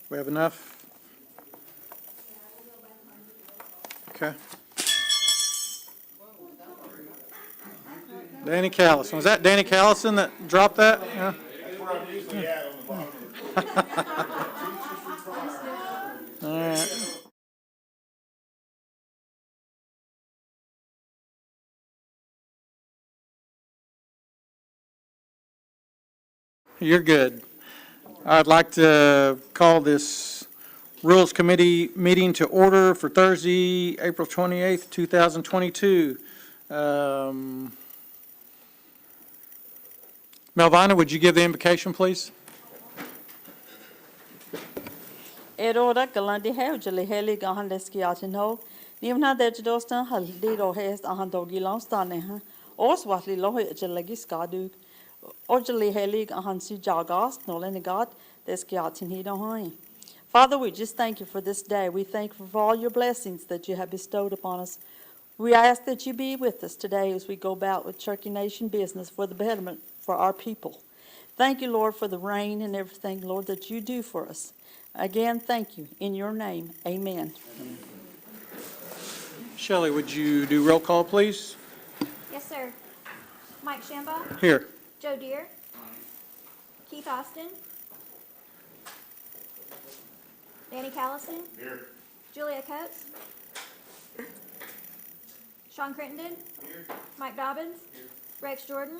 We have enough? Okay. Danny Callison. Was that Danny Callison that dropped that? Yeah. That's where I'm usually at on the bottom. All right. You're good. I'd like to call this Rules Committee meeting to order for Thursday, April 28th, 2022. Melvina, would you give the invocation, please? Erora galandi heo jali heli gahan leski atinho. Nivna de jadostan haldi rohes ahan dogi laustane ha. Oswatli lohi jalagi skadug. Orjali heli gahan si jagas nolenigat deski atinhido hai. Father, we just thank you for this day. We thank you for all your blessings that you have bestowed upon us. We ask that you be with us today as we go about with Cherokee Nation business for the betterment for our people. Thank you, Lord, for the rain and everything, Lord, that you do for us. Again, thank you. In your name, amen. Shelley, would you do roll call, please? Yes, sir. Mike Shambaugh, Here. Joe Deere, Keith Austin, Danny Callison, Here. Julia Coates, Sean Crittenden, Mike Dobbins, Rex Jordan,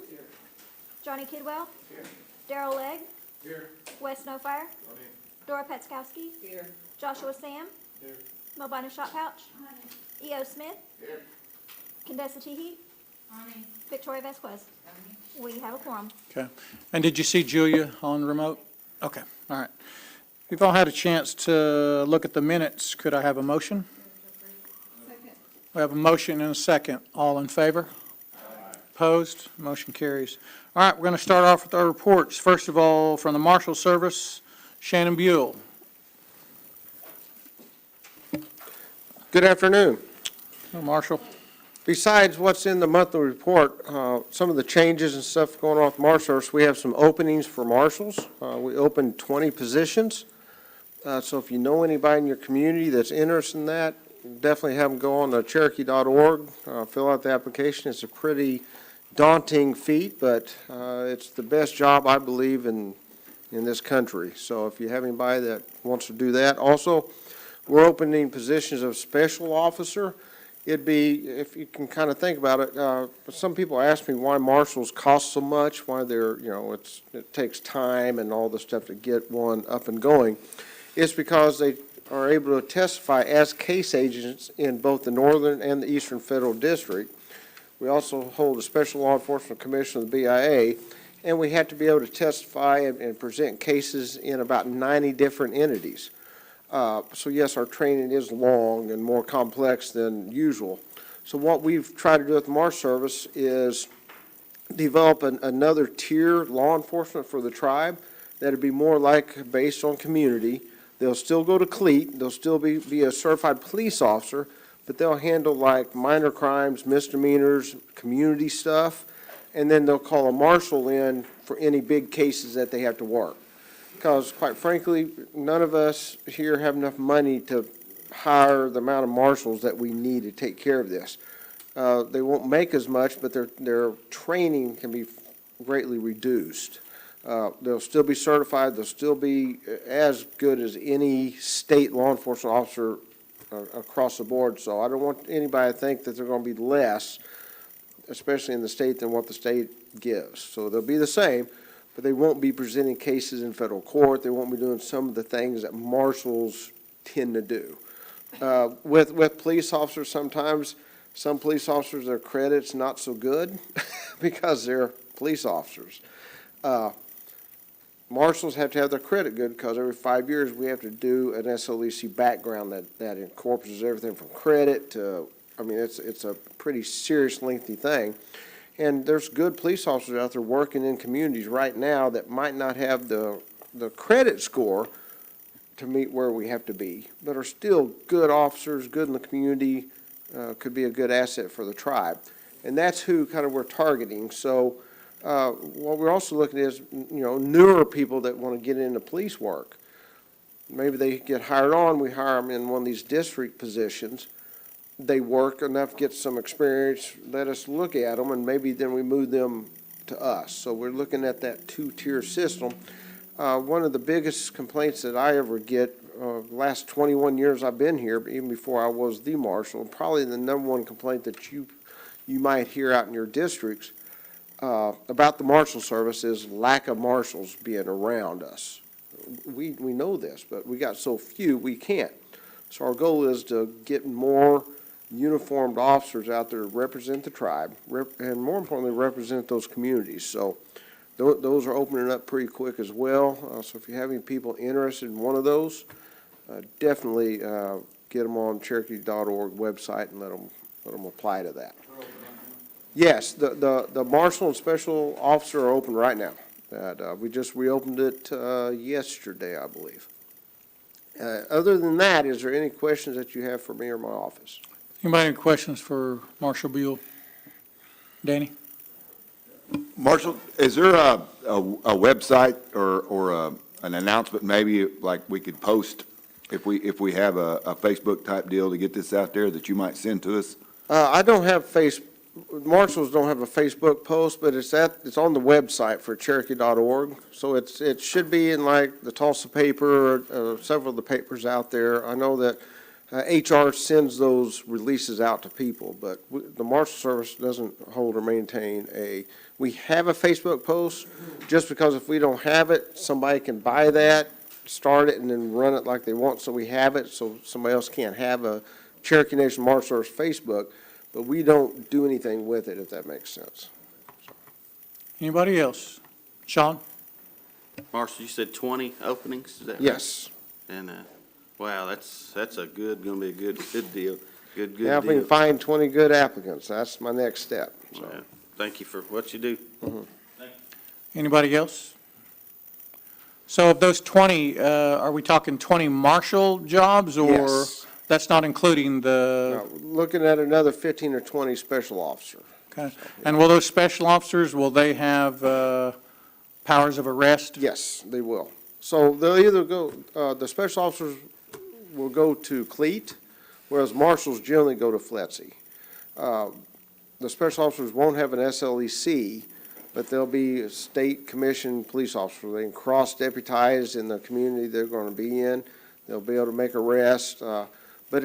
Johnny Kidwell, Daryl Legg, Wes Snowfire, Dora Petskowski, Joshua Sam, Melvina Shotpouch, E.O. Smith, Condessa Teehee, Victoria Vasquez. We have a quorum. Okay. And did you see Julia on remote? Okay. All right. We've all had a chance to look at the minutes. Could I have a motion? Second. We have a motion and a second. All in favor? Aye. Opposed? Motion carries. All right, we're going to start off with our reports. First of all, from the Marshal Service, Shannon Buell. Good afternoon. Hello, Marshal. Besides what's in the monthly report, some of the changes and stuff going on with marshals, we have some openings for marshals. We opened 20 positions. So if you know anybody in your community that's interested in that, definitely have them go on to Cherokee.org, fill out the application. It's a pretty daunting feat, but it's the best job, I believe, in this country. So if you have anybody that wants to do that. Also, we're opening positions of special officer. It'd be, if you can kind of think about it, some people ask me why marshals cost so much, why they're, it takes time and all the stuff to get one up and going. It's because they are able to testify as case agents in both the Northern and the Eastern Federal District. We also hold a Special Law Enforcement Commission of the BIA, and we have to be able to testify and present cases in about 90 different entities. So yes, our training is long and more complex than usual. So what we've tried to do at the Marshal Service is develop another tier law enforcement for the tribe that would be more like based on community. They'll still go to CLEAT, they'll still be a certified police officer, but they'll handle like minor crimes, misdemeanors, community stuff, and then they'll call a marshal in for any big cases that they have to work. Because, quite frankly, none of us here have enough money to hire the amount of marshals that we need to take care of this. They won't make as much, but their training can be greatly reduced. They'll still be certified. They'll still be as good as any state law enforcement officer across the board. So I don't want anybody to think that they're going to be less, especially in the state, than what the state gives. So they'll be the same. But they won't be presenting cases in federal court. They won't be doing some of the things that marshals tend to do. With police officers, sometimes some police officers, their credit's not so good because they're police officers. Marshals have to have their credit good because every 5 years we have to do an SLEC background that incorporates everything from credit to, it's a pretty serious, lengthy thing. And there's good police officers out there working in communities right now that might not have the credit score to meet where we have to be, but are still good officers, good in the community, could be a good asset for the tribe. And that's who kind of we're targeting. So what we're also looking at is, newer people that want to get into police work. maybe they get hired on, we hire them in one of these district positions. They work enough, get some experience, let us look at them, and maybe then we move them to us. So we're looking at that two-tier system. One of the biggest complaints that I ever get, last 21 years I've been here, even before I was the marshal, probably the number one complaint that you might hear out in your districts about the marshal service is lack of marshals being around us. We know this, but we got so few, we can't. So our goal is to get more uniformed officers out there to represent the tribe, and more importantly, represent those communities. So those are opening up pretty quick as well. So if you have any people interested in one of those, definitely get them on Cherokee.org website and let them apply to that. Yes, the marshal and special officer are open right now. We just reopened it yesterday, I believe. Other than that, is there any questions that you have for me or my office? Anybody have questions for Marshal Buell? Danny? Marshall, is there a website or an announcement maybe like we could post if we have a Facebook type deal to get this out there that you might send to us? I don't have marshals don't have a Facebook post, but it's on the website for Cherokee.org. So it should be in like the Tulsa paper, several of the papers out there. I know that HR sends those releases out to people, but the Marshal Service doesn't hold or maintain we have a Facebook post, just because if we don't have it, somebody can buy that, start it, and then run it like they want, so we have it, so somebody else can't have a Cherokee Nation Marshal Service Facebook, but we don't do anything with it, if that makes sense. Anybody else? Sean? Marshall, you said 20 openings, is that right? Yes. And, wow, that's gonna be a good deal, good Now, if we can deal. find 20 good applicants, that's my next step, so. Yeah. Thank you for what you do. Anybody else? So of those 20, are we talking 20 marshal jobs, or Yes. that's not including the, Now, looking at another 15 or 20 special officer. okay? And will those special officers, will they have powers of arrest? Yes, they will. So they'll either go, the special officers will go to Cleat, whereas marshals generally go to FLETC. The special officers won't have an SLEC, but they'll be a state commissioned police officer. They can cross-deputize in the community they're going to be in. They'll be able to make arrests. But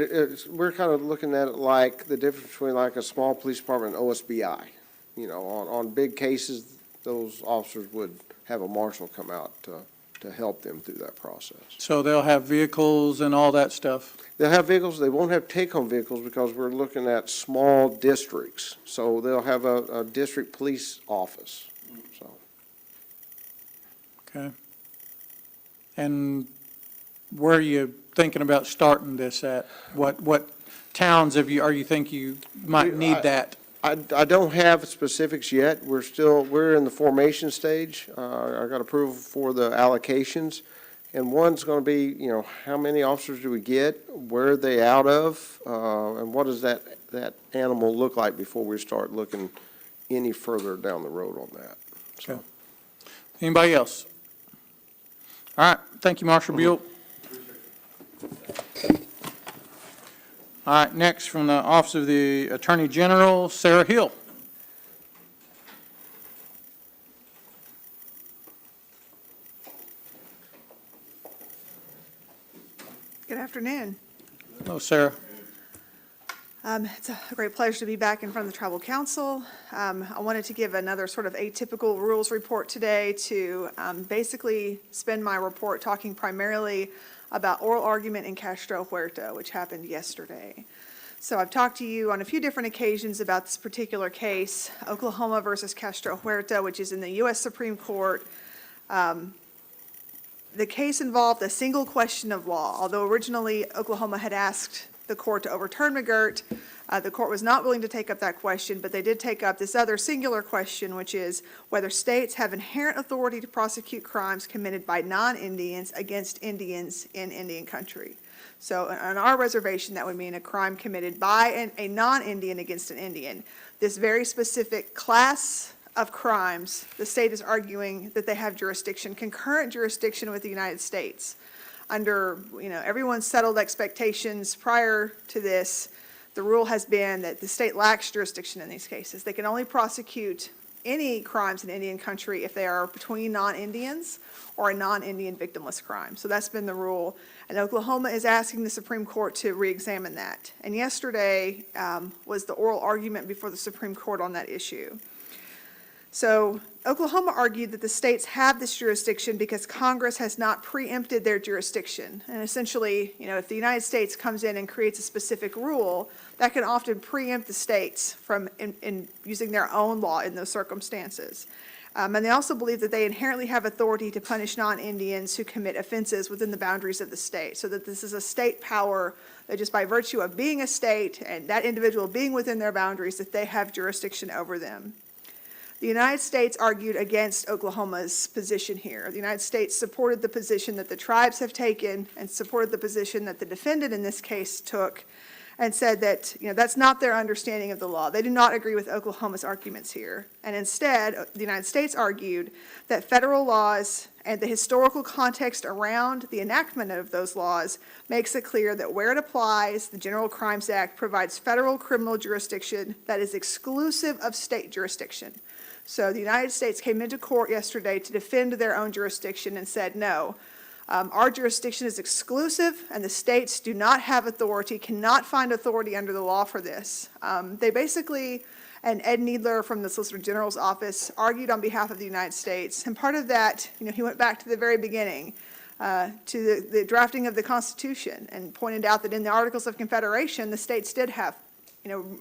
we're kind of looking at it like the difference between like a small police department and OSBI. You know, on big cases, those officers would have a marshal come out to help them through that process. So they'll have vehicles and all that stuff? They'll have vehicles. They won't have take-home vehicles because we're looking at small districts. So they'll have a district police office, so. Okay. And where are you thinking about starting this at? What towns are you think you might need that? I don't have specifics yet. We're in the formation stage. I got approval for the allocations. And one's going to be, you know, how many officers do we get? Where are they out of? And what does that animal look like before we start looking any further down the road on that? So. Okay. Anybody else? All right. Thank you, Marshal Buell. All right, next from the Office of the Attorney General, Sarah Hill. Good afternoon. Hello, Sarah. It's a great pleasure to be back in front of the Tribal Council. I wanted to give another sort of atypical rules report today to basically spend my report talking primarily about oral argument in Castro Huerta, which happened yesterday. So I've talked to you on a few different occasions about this particular case, Oklahoma versus Castro Huerta, which is in the U.S. Supreme Court. The case involved a single question of law. Although originally Oklahoma had asked the court to overturn McGirt, the court was not willing to take up that question, but they did take up this other singular question, which is whether states have inherent authority to prosecute crimes committed by non-Indians against Indians in Indian country. So on our reservation, that would mean a crime committed by a non-Indian against an Indian. This very specific class of crimes, the state is arguing that they have jurisdiction, concurrent jurisdiction with the United States. under, everyone's settled expectations prior to this, the rule has been that the state lacks jurisdiction in these cases. They can only prosecute any crimes in Indian country if they are between non-Indians or a non-Indian victimless crime. So that's been the rule. And Oklahoma is asking the Supreme Court to re-examine that. And yesterday was the oral argument before the Supreme Court on that issue. So Oklahoma argued that the states have this jurisdiction because Congress has not preempted their jurisdiction. And essentially, if the United States comes in and creates a specific rule, that can often preempt the states from in using their own law in those circumstances. And they also believe that they inherently have authority to punish non-Indians who commit offenses within the boundaries of the state, so that this is a state power that just by virtue of being a state and that individual being within their boundaries, that they have jurisdiction over them. The United States argued against Oklahoma's position here. The United States supported the position that the tribes have taken and supported the position that the defendant in this case took, and said that, that's not their understanding of the law. They do not agree with Oklahoma's arguments here. And instead, the United States argued that federal laws and the historical context around the enactment of those laws makes it clear that where it applies, the General Crimes Act provides federal criminal jurisdiction that is exclusive of state jurisdiction. So the United States came into court yesterday to defend their own jurisdiction and said, no, our jurisdiction is exclusive and the states do not have authority, cannot find authority under the law for this. They basically, and Ed Needler from the Solicitor General's office argued on behalf of the United States. And part of that, he went back to the very beginning, to the drafting of the Constitution, and pointed out that in the Articles of Confederation, the states did have,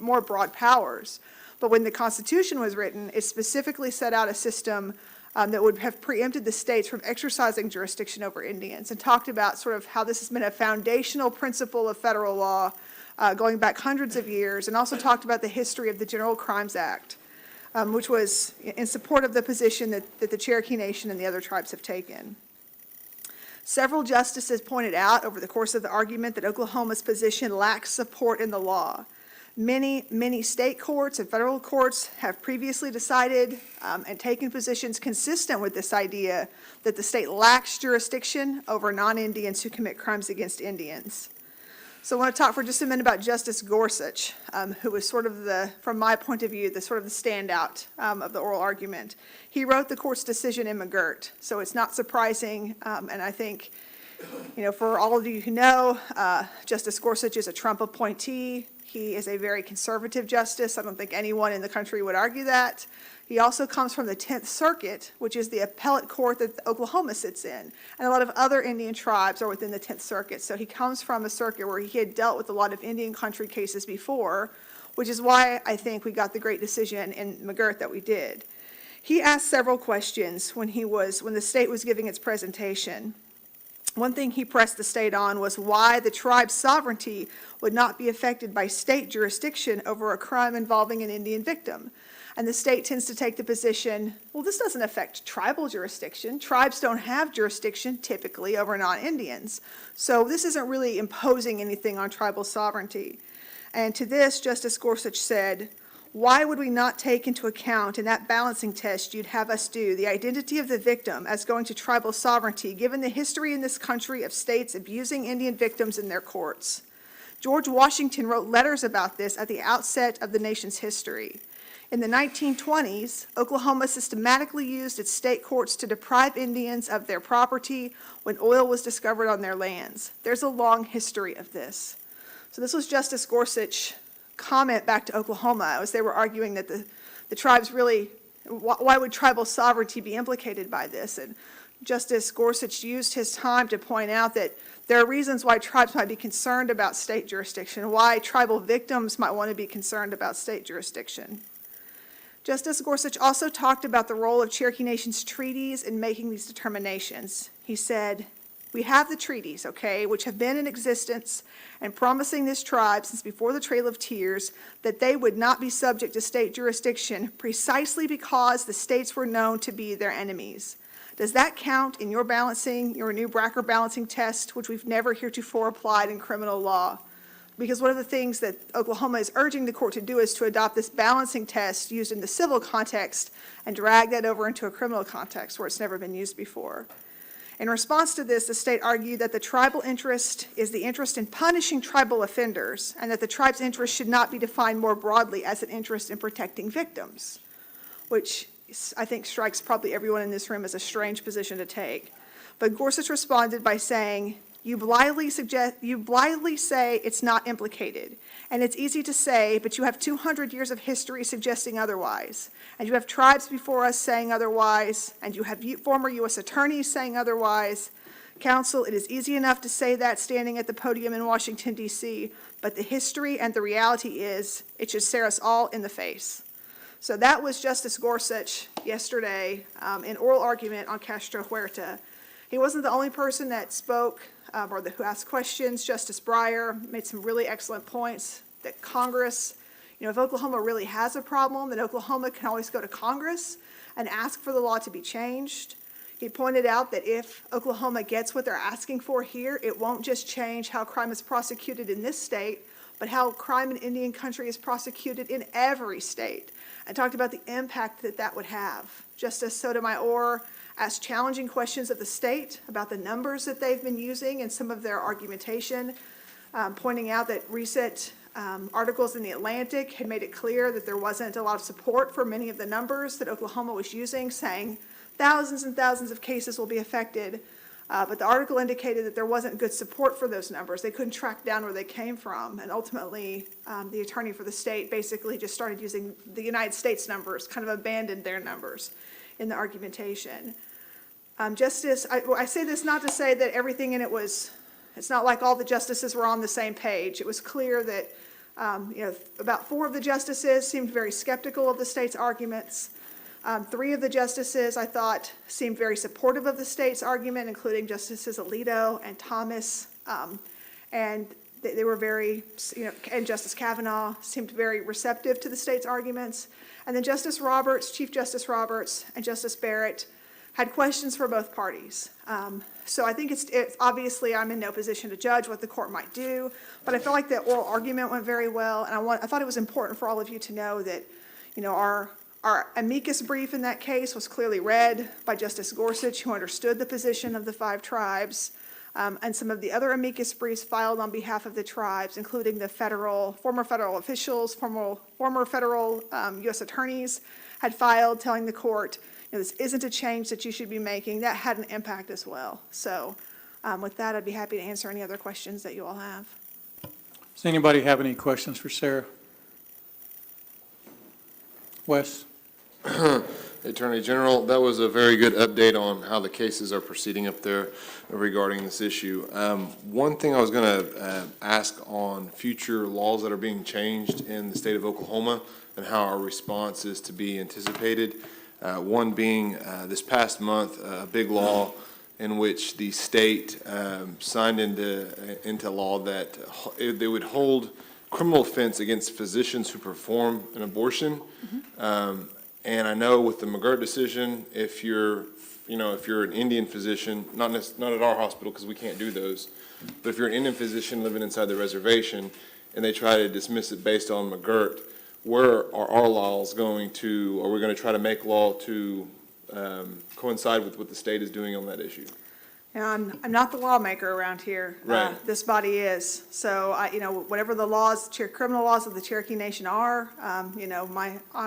more broad powers. But when the Constitution was written, it specifically set out a system that would have preempted the states from exercising jurisdiction over Indians, and talked about sort of how this has been a foundational principle of federal law going back hundreds of years, and also talked about the history of the General Crimes Act, which was in support of the position that the Cherokee Nation and the other tribes have taken. Several justices pointed out over the course of the argument that Oklahoma's position lacks support in the law. Many state courts and federal courts have previously decided and taken positions consistent with this idea that the state lacks jurisdiction over non-Indians who commit crimes against Indians. So I want to talk for just a minute about Justice Gorsuch, who was sort of from my point of view, the standout of the oral argument. He wrote the court's decision in McGirt, so it's not surprising, and I think, for all of you who know, Justice Gorsuch is a Trump appointee. He is a very conservative justice. I don't think anyone in the country would argue that. He also comes from the 10th Circuit, which is the appellate court that Oklahoma sits in. And a lot of other Indian tribes are within the 10th Circuit. So he comes from a circuit where he had dealt with a lot of Indian country cases before, which is why I think we got the great decision in McGirt that we did. He asked several questions when the state was giving its presentation. One thing he pressed the state on was why the tribe's sovereignty would not be affected by state jurisdiction over a crime involving an Indian victim. And the state tends to take the position, well, this doesn't affect tribal jurisdiction. Tribes don't have jurisdiction typically over non-Indians. So this isn't really imposing anything on tribal sovereignty. And to this, Justice Gorsuch said, why would we not take into account in that balancing test you'd have us do the identity of the victim as going to tribal sovereignty, given the history in this country of states abusing Indian victims in their courts? George Washington wrote letters about this at the outset of the nation's history. In the 1920s, Oklahoma systematically used its state courts to deprive Indians of their property when oil was discovered on their lands. There's a long history of this. So this was Justice Gorsuch comment back to Oklahoma as they were arguing that the tribes really, why would tribal sovereignty be implicated by this? And Justice Gorsuch used his time to point out that there are reasons why tribes might be concerned about state jurisdiction, why tribal victims might want to be concerned about state jurisdiction. Justice Gorsuch also talked about the role of Cherokee Nation's treaties in making these determinations. He said, we have the treaties, okay, which have been in existence and promising this tribe since before the Trail of Tears that they would not be subject to state jurisdiction precisely because the states were known to be their enemies. Does that count in your balancing, your new Bracker balancing test, which we've never heretofore applied in criminal law? Because one of the things that Oklahoma is urging the court to do is to adopt this balancing test used in the civil context and drag that over into a criminal context where it's never been used before. In response to this, the state argued that the tribal interest is the interest in punishing tribal offenders, and that the tribe's interest should not be defined more broadly as an interest in protecting victims, which I think strikes probably everyone in this room as a strange position to take. But Gorsuch responded by saying, you blithely say it's not implicated. And it's easy to say, but you have 200 years of history suggesting otherwise. And you have tribes before us saying otherwise. And you have former U.S. attorneys saying otherwise. Counsel, it is easy enough to say that standing at the podium in Washington, D.C., but the history and the reality is it should stare us all in the face. So that was Justice Gorsuch yesterday in oral argument on Castro Huerta. He wasn't the only person that spoke who asked questions. Justice Breyer made some really excellent points that Congress, if Oklahoma really has a problem, then Oklahoma can always go to Congress and ask for the law to be changed. He pointed out that if Oklahoma gets what they're asking for here, it won't just change how crime is prosecuted in this state, but how crime in Indian country is prosecuted in every state, and talked about the impact that that would have. Justice Sotomayor asked challenging questions of the state about the numbers that they've been using and some of their argumentation, pointing out that recent articles in the Atlantic had made it clear that there wasn't a lot of support for many of the numbers that Oklahoma was using, saying thousands and thousands of cases will be affected. But the article indicated that there wasn't good support for those numbers. They couldn't track down where they came from. And ultimately, the attorney for the state basically just started using the United States numbers, kind of abandoned their numbers in the argumentation. I say this not to say that everything in it it's not like all the justices were on the same page. It was clear that, about 4 of the justices seemed very skeptical of the state's arguments. 3 of the justices, I thought, seemed very supportive of the state's argument, including Justices Alito and Thomas. And they were very, and Justice Kavanaugh seemed very receptive to the state's arguments. And then Justice Roberts, Chief Justice Roberts, and Justice Barrett had questions for both parties. So I think it's obviously I'm in no position to judge what the court might do, but I felt like the oral argument went very well, and I thought it was important for all of you to know that, our amicus brief in that case was clearly read by Justice Gorsuch, who understood the position of the 5 tribes, and some of the other amicus briefs filed on behalf of the tribes, including the former federal officials, former federal U.S. attorneys had filed telling the court, this isn't a change that you should be making. That had an impact as well. So with that, I'd be happy to answer any other questions that you all have. Does anybody have any questions for Sarah? Wes? Attorney General, that was a very good update on how the cases are proceeding up there regarding this issue. One thing I was going to ask on future laws that are being changed in the state of Oklahoma and how our response is to be anticipated. One being this past month, a big law in which the state signed into law that they would hold criminal offense against physicians who perform an abortion. And I know with the McGirt decision, if you're an Indian physician, not at our hospital because we can't do those, but if you're an Indian physician living inside the reservation and they try to dismiss it based on McGirt, where are our laws going to, are we going to try to make law to coincide with what the state is doing on that issue? I'm not the lawmaker around here. Right. This body is. So, whatever the laws, criminal laws of the Cherokee Nation are, I'm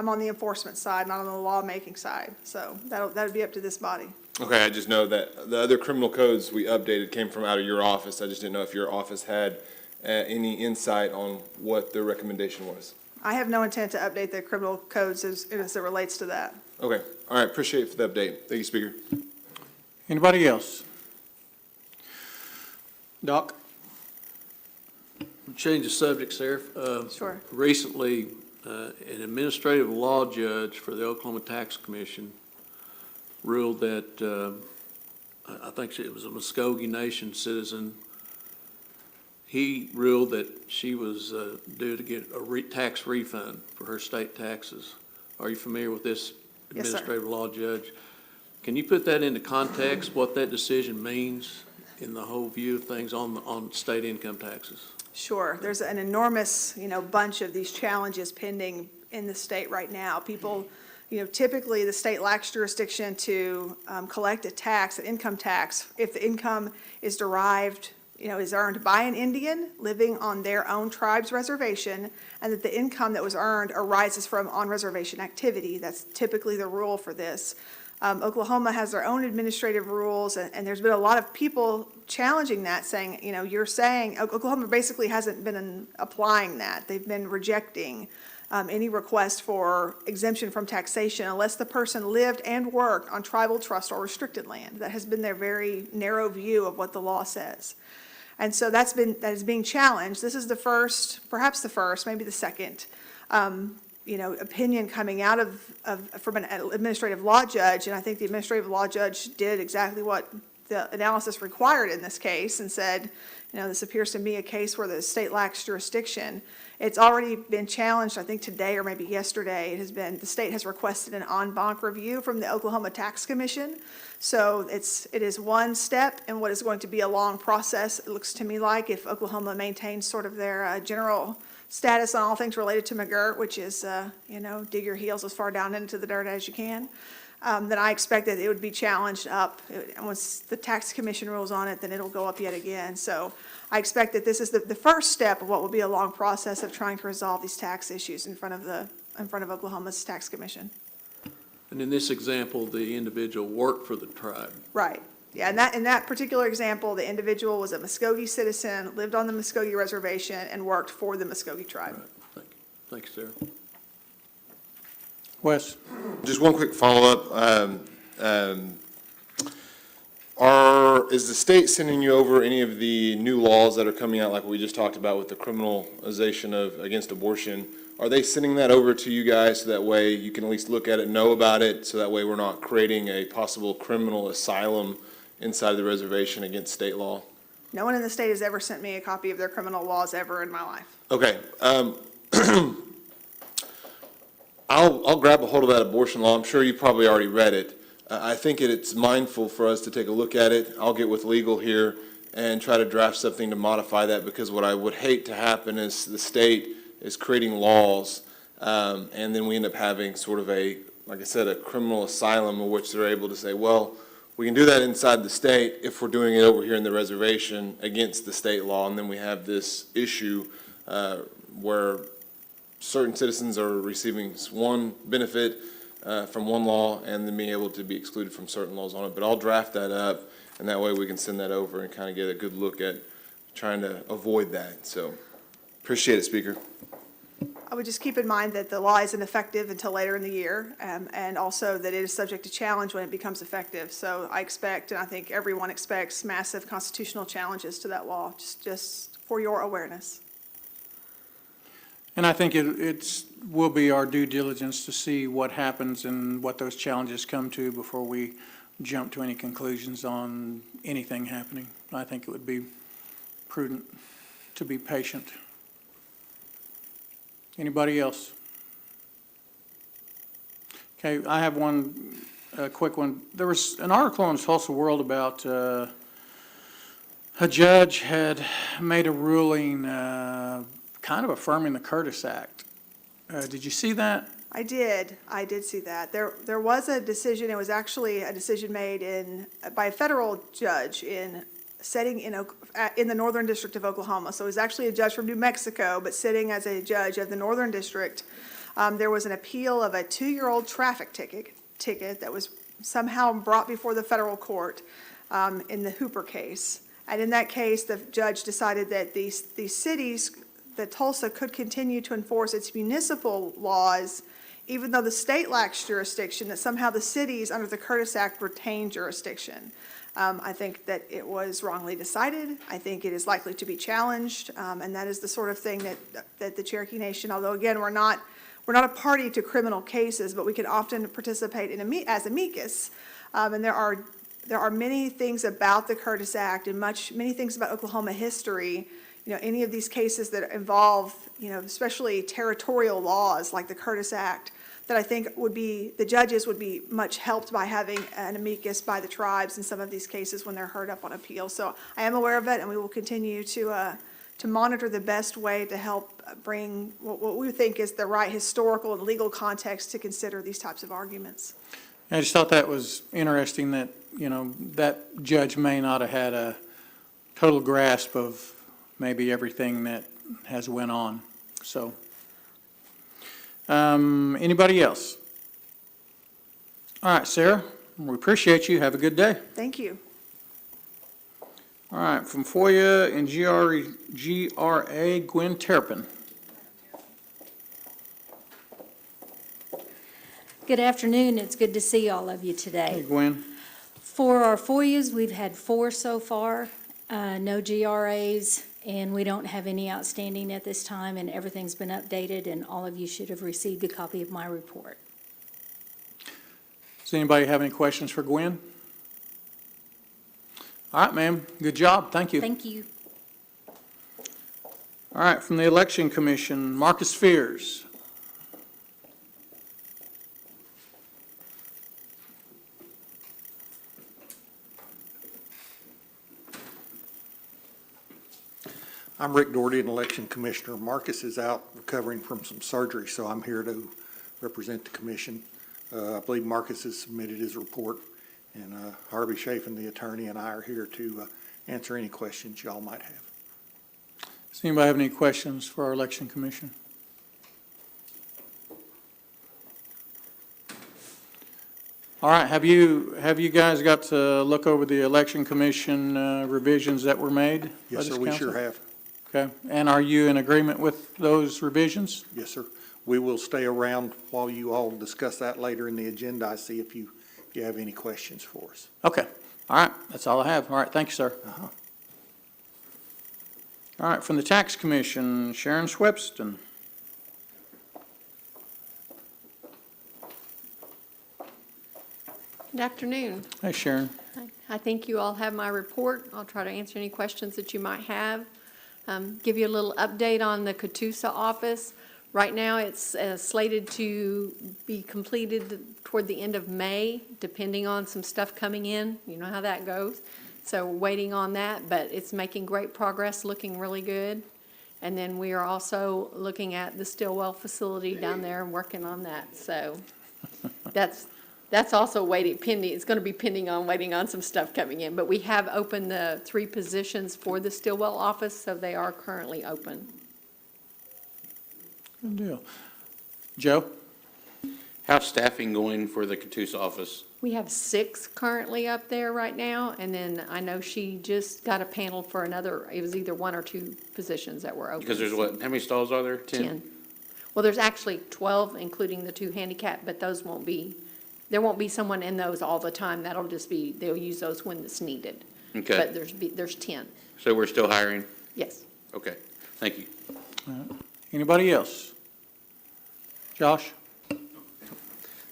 on the enforcement side, not on the lawmaking side. So that would be up to this body. Okay, I just know that the other criminal codes we updated came from out of your office. I just didn't know if your office had any insight on what the recommendation was. I have no intent to update the criminal codes as it relates to that. Okay, all right, appreciate it for the update. Thank you, Speaker. Anybody else? Doc? Change the subject, Sheriff. Sure. Recently, an administrative law judge for the Oklahoma Tax Commission ruled that, I think it was a Muskogee Nation citizen. He ruled that she was due to get a tax refund for her state taxes. Are you familiar with this Yes, sir. administrative law judge? Can you put that into context, what that decision means in the whole view of things on state income taxes? Sure. There's an enormous, bunch of these challenges pending in the state right now. People Typically, the state lacks jurisdiction to collect a tax, an income tax, if the income is derived, is earned by an Indian living on their own tribe's reservation, and that the income that was earned arises from on-reservation activity. That's typically the rule for this. Oklahoma has their own administrative rules, and there's been a lot of people challenging that, saying, you're saying, Oklahoma basically hasn't been applying that. They've been rejecting any request for exemption from taxation unless the person lived and worked on tribal, trust, or restricted land. That has been their very narrow view of what the law says. And so that is being challenged. This is the first, perhaps the first, maybe the second, opinion coming out from an administrative law judge. And I think the administrative law judge did exactly what the analysis required in this case and said, this appears to me a case where the state lacks jurisdiction. It's already been challenged, I think today or maybe yesterday. The state has requested an en banc review from the Oklahoma Tax Commission. So it is one step in what is going to be a long process. It looks to me like if Oklahoma maintains sort of their general status on all things related to McGirt, which is, dig your heels as far down into the dirt as you can, then I expect that it would be challenged up. Once the tax commission rules on it, then it'll go up yet again. So I expect that this is the first step of what will be a long process of trying to resolve these tax issues in front of Oklahoma's tax commission. And in this example, the individual worked for the tribe. Right. Yeah, and in that particular example, the individual was a Muskogee citizen, lived on the Muskogee reservation, and worked for the Muskogee tribe. Right. Thank you, Sarah. Wes? Just one quick follow-up. Is the state sending you over any of the new laws that are coming out, like we just talked about with the criminalization of against abortion? Are they sending that over to you guys so that way you can at least look at it, know about it, so that way we're not creating a possible criminal asylum inside of the reservation against state law? No one in the state has ever sent me a copy of their criminal laws ever in my life. Okay. I'll grab a hold of that abortion law. I'm sure you probably already read it. I think it's mindful for us to take a look at it. I'll get with legal here and try to draft something to modify that, because what I would hate to happen is the state is creating laws, and then we end up having sort of like I said, a criminal asylum in which they're able to say, well, we can do that inside the state if we're doing it over here in the reservation against the state law, and then we have this issue where certain citizens are receiving one benefit from one law and then being able to be excluded from certain laws on it. But I'll draft that up, and that way we can send that over and kind of get a good look at trying to avoid that. So appreciate it, Speaker. I would just keep in mind that the law isn't effective until later in the year, and also that it is subject to challenge when it becomes effective. So I expect, and I think everyone expects, massive constitutional challenges to that law, just for your awareness. And I think it will be our due diligence to see what happens and what those challenges come to before we jump to any conclusions on anything happening. I think it would be prudent to be patient. Anybody else? Okay, I have one quick one. There was an article in Tulsa World about a judge had made a ruling kind of affirming the Curtis Act. Did you see that? I did see that. There was a decision, it was actually a decision made by a federal judge in the Northern District of Oklahoma. So it was actually a judge from New Mexico, but sitting as a judge of the Northern District. There was an appeal of a 2-year-old traffic ticket that was somehow brought before the federal court in the Hooper case. And in that case, the judge decided that these cities, that Tulsa could continue to enforce its municipal laws, even though the state lacks jurisdiction, that somehow the cities under the Curtis Act retain jurisdiction. I think that it was wrongly decided. I think it is likely to be challenged, and that is the sort of thing that the Cherokee Nation, although again, we're not a party to criminal cases, but we can often participate as amicus. And there are many things about the Curtis Act and many things about Oklahoma history. Any of these cases that involve, especially territorial laws like the Curtis Act, that I think the judges would be much helped by having an amicus by the tribes in some of these cases when they're heard up on appeal. So I am aware of it, and we will continue to to monitor the best way to help bring what we think is the right historical and legal context to consider these types of arguments. I just thought that was interesting that, that judge may not have had a total grasp of maybe everything that has went on, so. Anybody else? All right, Sarah, we appreciate you. Have a good day. Thank you. All right, from FOIA and GRA, Gwen Terrapin. Good afternoon. It's good to see all of you Hey, today. Gwen. For our FOIAs, we've had 4 so far, no GRAs, and we don't have any outstanding at this time, and everything's been updated, and all of you should have received a copy of my report. Does anybody have any questions for Gwen? All right, ma'am. Good job. Thank you. Thank you. All right, from the Election Commission, Marcus Fears. I'm Rick Doherty, an election commissioner. Marcus is out recovering from some surgery, so I'm here to represent the commission. I believe Marcus has submitted his report, and Harvey Chafin, the attorney, and I are here to answer any questions y'all might have. Does anybody have any questions for our Election Commission? All right, have you guys got to look over the Election Commission revisions that were made? by Yes, this sir, we council? sure have. Okay, and are you in agreement with those revisions? Yes, sir. We will stay around while you all discuss that later in the agenda. I see if you have any questions for us. Okay, all right, that's all I have. All right, thank you, sir. All right, from the Tax Commission, Sharon Swepston. Good afternoon. Hey, Sharon. I think you all have my report. I'll try to answer any questions that you might have. Give you a little update on the Catoosa office. Right now, it's slated to be completed toward the end of May, depending on some stuff coming in. You know how that goes. So we're waiting on that, but it's making great progress, looking really good. And then we are also looking at the Stillwell facility down there and working on that. So that's also waiting, pending. It's going to be pending on, waiting on some stuff coming in. But we have opened the 3 positions for the Stillwell office, so they are currently open. Good deal. Joe? How's staffing going for the Catoosa office? We have 6 currently up there right now, and then I know she just got a panel for another, it was either 1 or 2 positions that were open. Because there's what, how many stalls are there? 10. Well, there's actually 12, including the 2 handicap, but those won't be, there won't be someone in those all the time. That'll just be, they'll use those when it's needed. Okay. But there's 10, So we're still hiring? yes. Okay, thank you. Anybody else? Josh?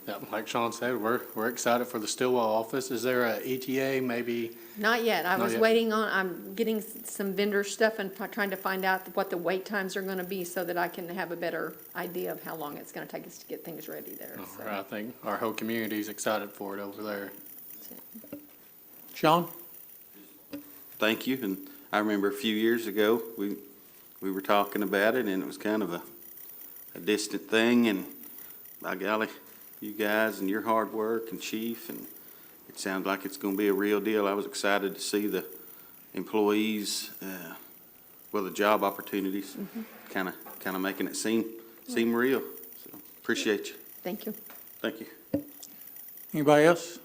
Yeah, like Sean said, we're excited for the Stillwell office. Is there a ETA maybe? Not yet. I Not was yet. waiting on, I'm getting some vendor stuff and trying to find out what the wait times are going to be so that I can have a better idea of how long it's going to take us to get things ready there. So, I think our whole community is excited for it over there. Sean? Thank you, and I remember a few years ago, we were talking about it, and it was kind of a distant thing, and by golly, you guys and your hard work and Chief, and it sounds like it's gonna be a real deal. I was excited to see the employees, the job opportunities, kind of making it seem real. So, appreciate you. Thank you. Thank you. Anybody else?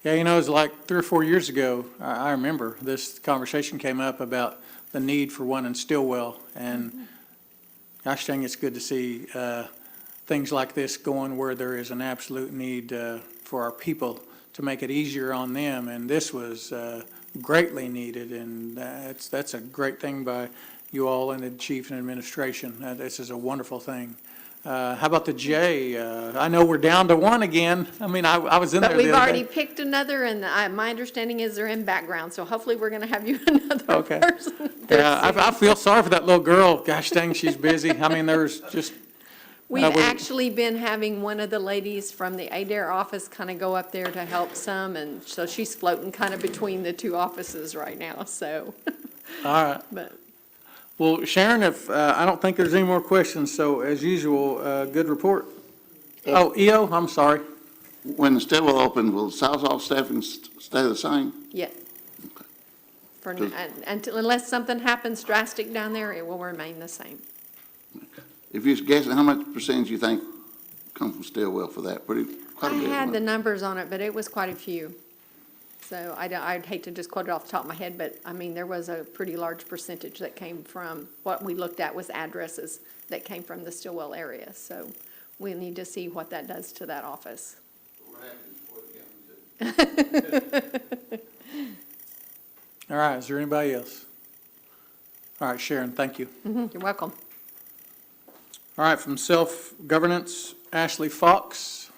Yeah, it was like 3 or 4 years ago, I remember this conversation came up about the need for one in Stillwell, and gosh dang, it's good to see things like this going where there is an absolute need for our people to make it easier on them, and this was greatly needed, and that's a great thing by you all and the chief and administration. This is a wonderful thing. How about the J? I know we're down to 1 again. I mean, I was in there But the we've other already day. picked another, and my understanding is they're in background, so hopefully we're going to have you another Okay. person. Yeah, I feel sorry for that little girl. Gosh dang, she's busy. I mean, there's just, We've we- actually been having one of the ladies from the ADARE office kind of go up there to help some, and so she's floating kind of between the 2 offices right now, so. all right. But Well, Sharon, if, I don't think there's any more questions, so as usual, good report. Oh, EO, I'm sorry. When the stairwell opens, will Southall staffing stay the same? Yes. Unless something happens drastic down there, it will remain the same. If you're guessing, how much percentage you think come from stairwell for that? Quite I a bit. had the wasn't numbers on it, but it was quite a few. So I'd hate to just quote it off the top of my head, but I mean, there was a pretty large percentage that came from, what we looked at was addresses that came from the Stillwell area. So we need to see what that does to that office. All right, is there anybody else? All right, Sharon, thank you. You're welcome. All right, from Self-Governance, Ashley Fox.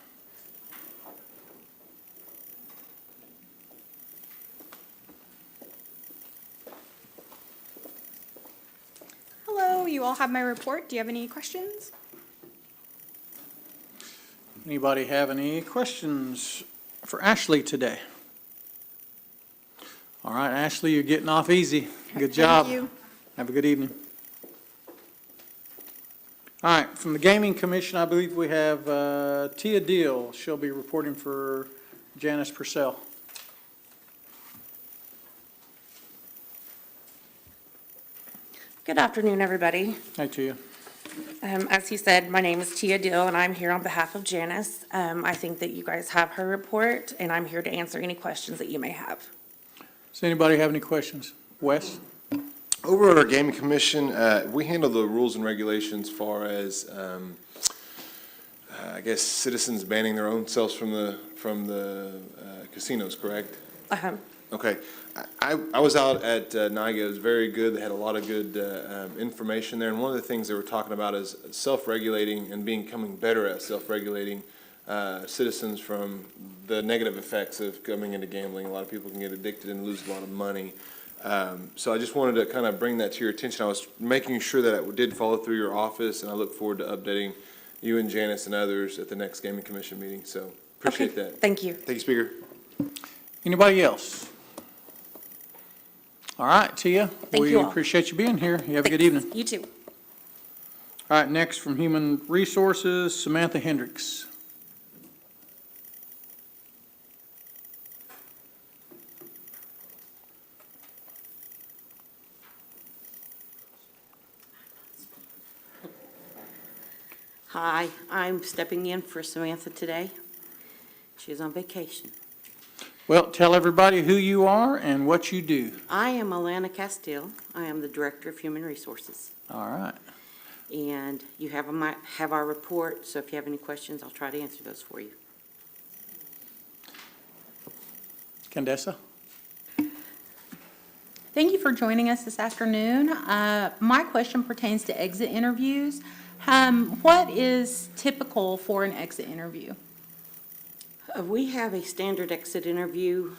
Hello, you all have my report. Do you have any questions? Anybody have any questions for Ashley today? All right, Ashley, you're getting off easy. Good job. Thank you. Have a good evening. All right, from the Gaming Commission, I believe we have Tia Deal. She'll be reporting for Janice Purcell. Good afternoon, everybody. Hi, Tia. As he said, my name is Tia Dill, and I'm here on behalf of Janice. I think that you guys have her report, and I'm here to answer any questions that you may have. Does anybody have any questions? Wes? Over at our gaming commission, we handle the rules and regulations as far as, I guess, citizens banning their own selves from the casinos, correct? Okay. I was out at NIGA. It was very good. They had a lot of good information there. And one of the things they were talking about is self-regulating and becoming better at self-regulating citizens from the negative effects of coming into gambling. A lot of people can get addicted and lose a lot of money. So I just wanted to kind of bring that to your attention. I was making sure that it did follow through your office, and I look forward to updating you and Janice and others at the next Gaming Commission meeting. So appreciate that. Thank you. Thank you, Speaker. Anybody else? All right, Tia. Thank We you all. appreciate you being here. You have a good evening. You too. All right, next from Human Resources, Samantha Hendricks. Hi, I'm stepping in for Samantha today. She's on vacation. Well, tell everybody who you are and what you do. I am Alana Castile. I am the Director of Human Resources. All right. And you have our report, so if you have any questions, I'll try to answer those for you. Candace? Thank you for joining us this afternoon. My question pertains to exit interviews. What is typical for an exit interview? We have a standard exit interview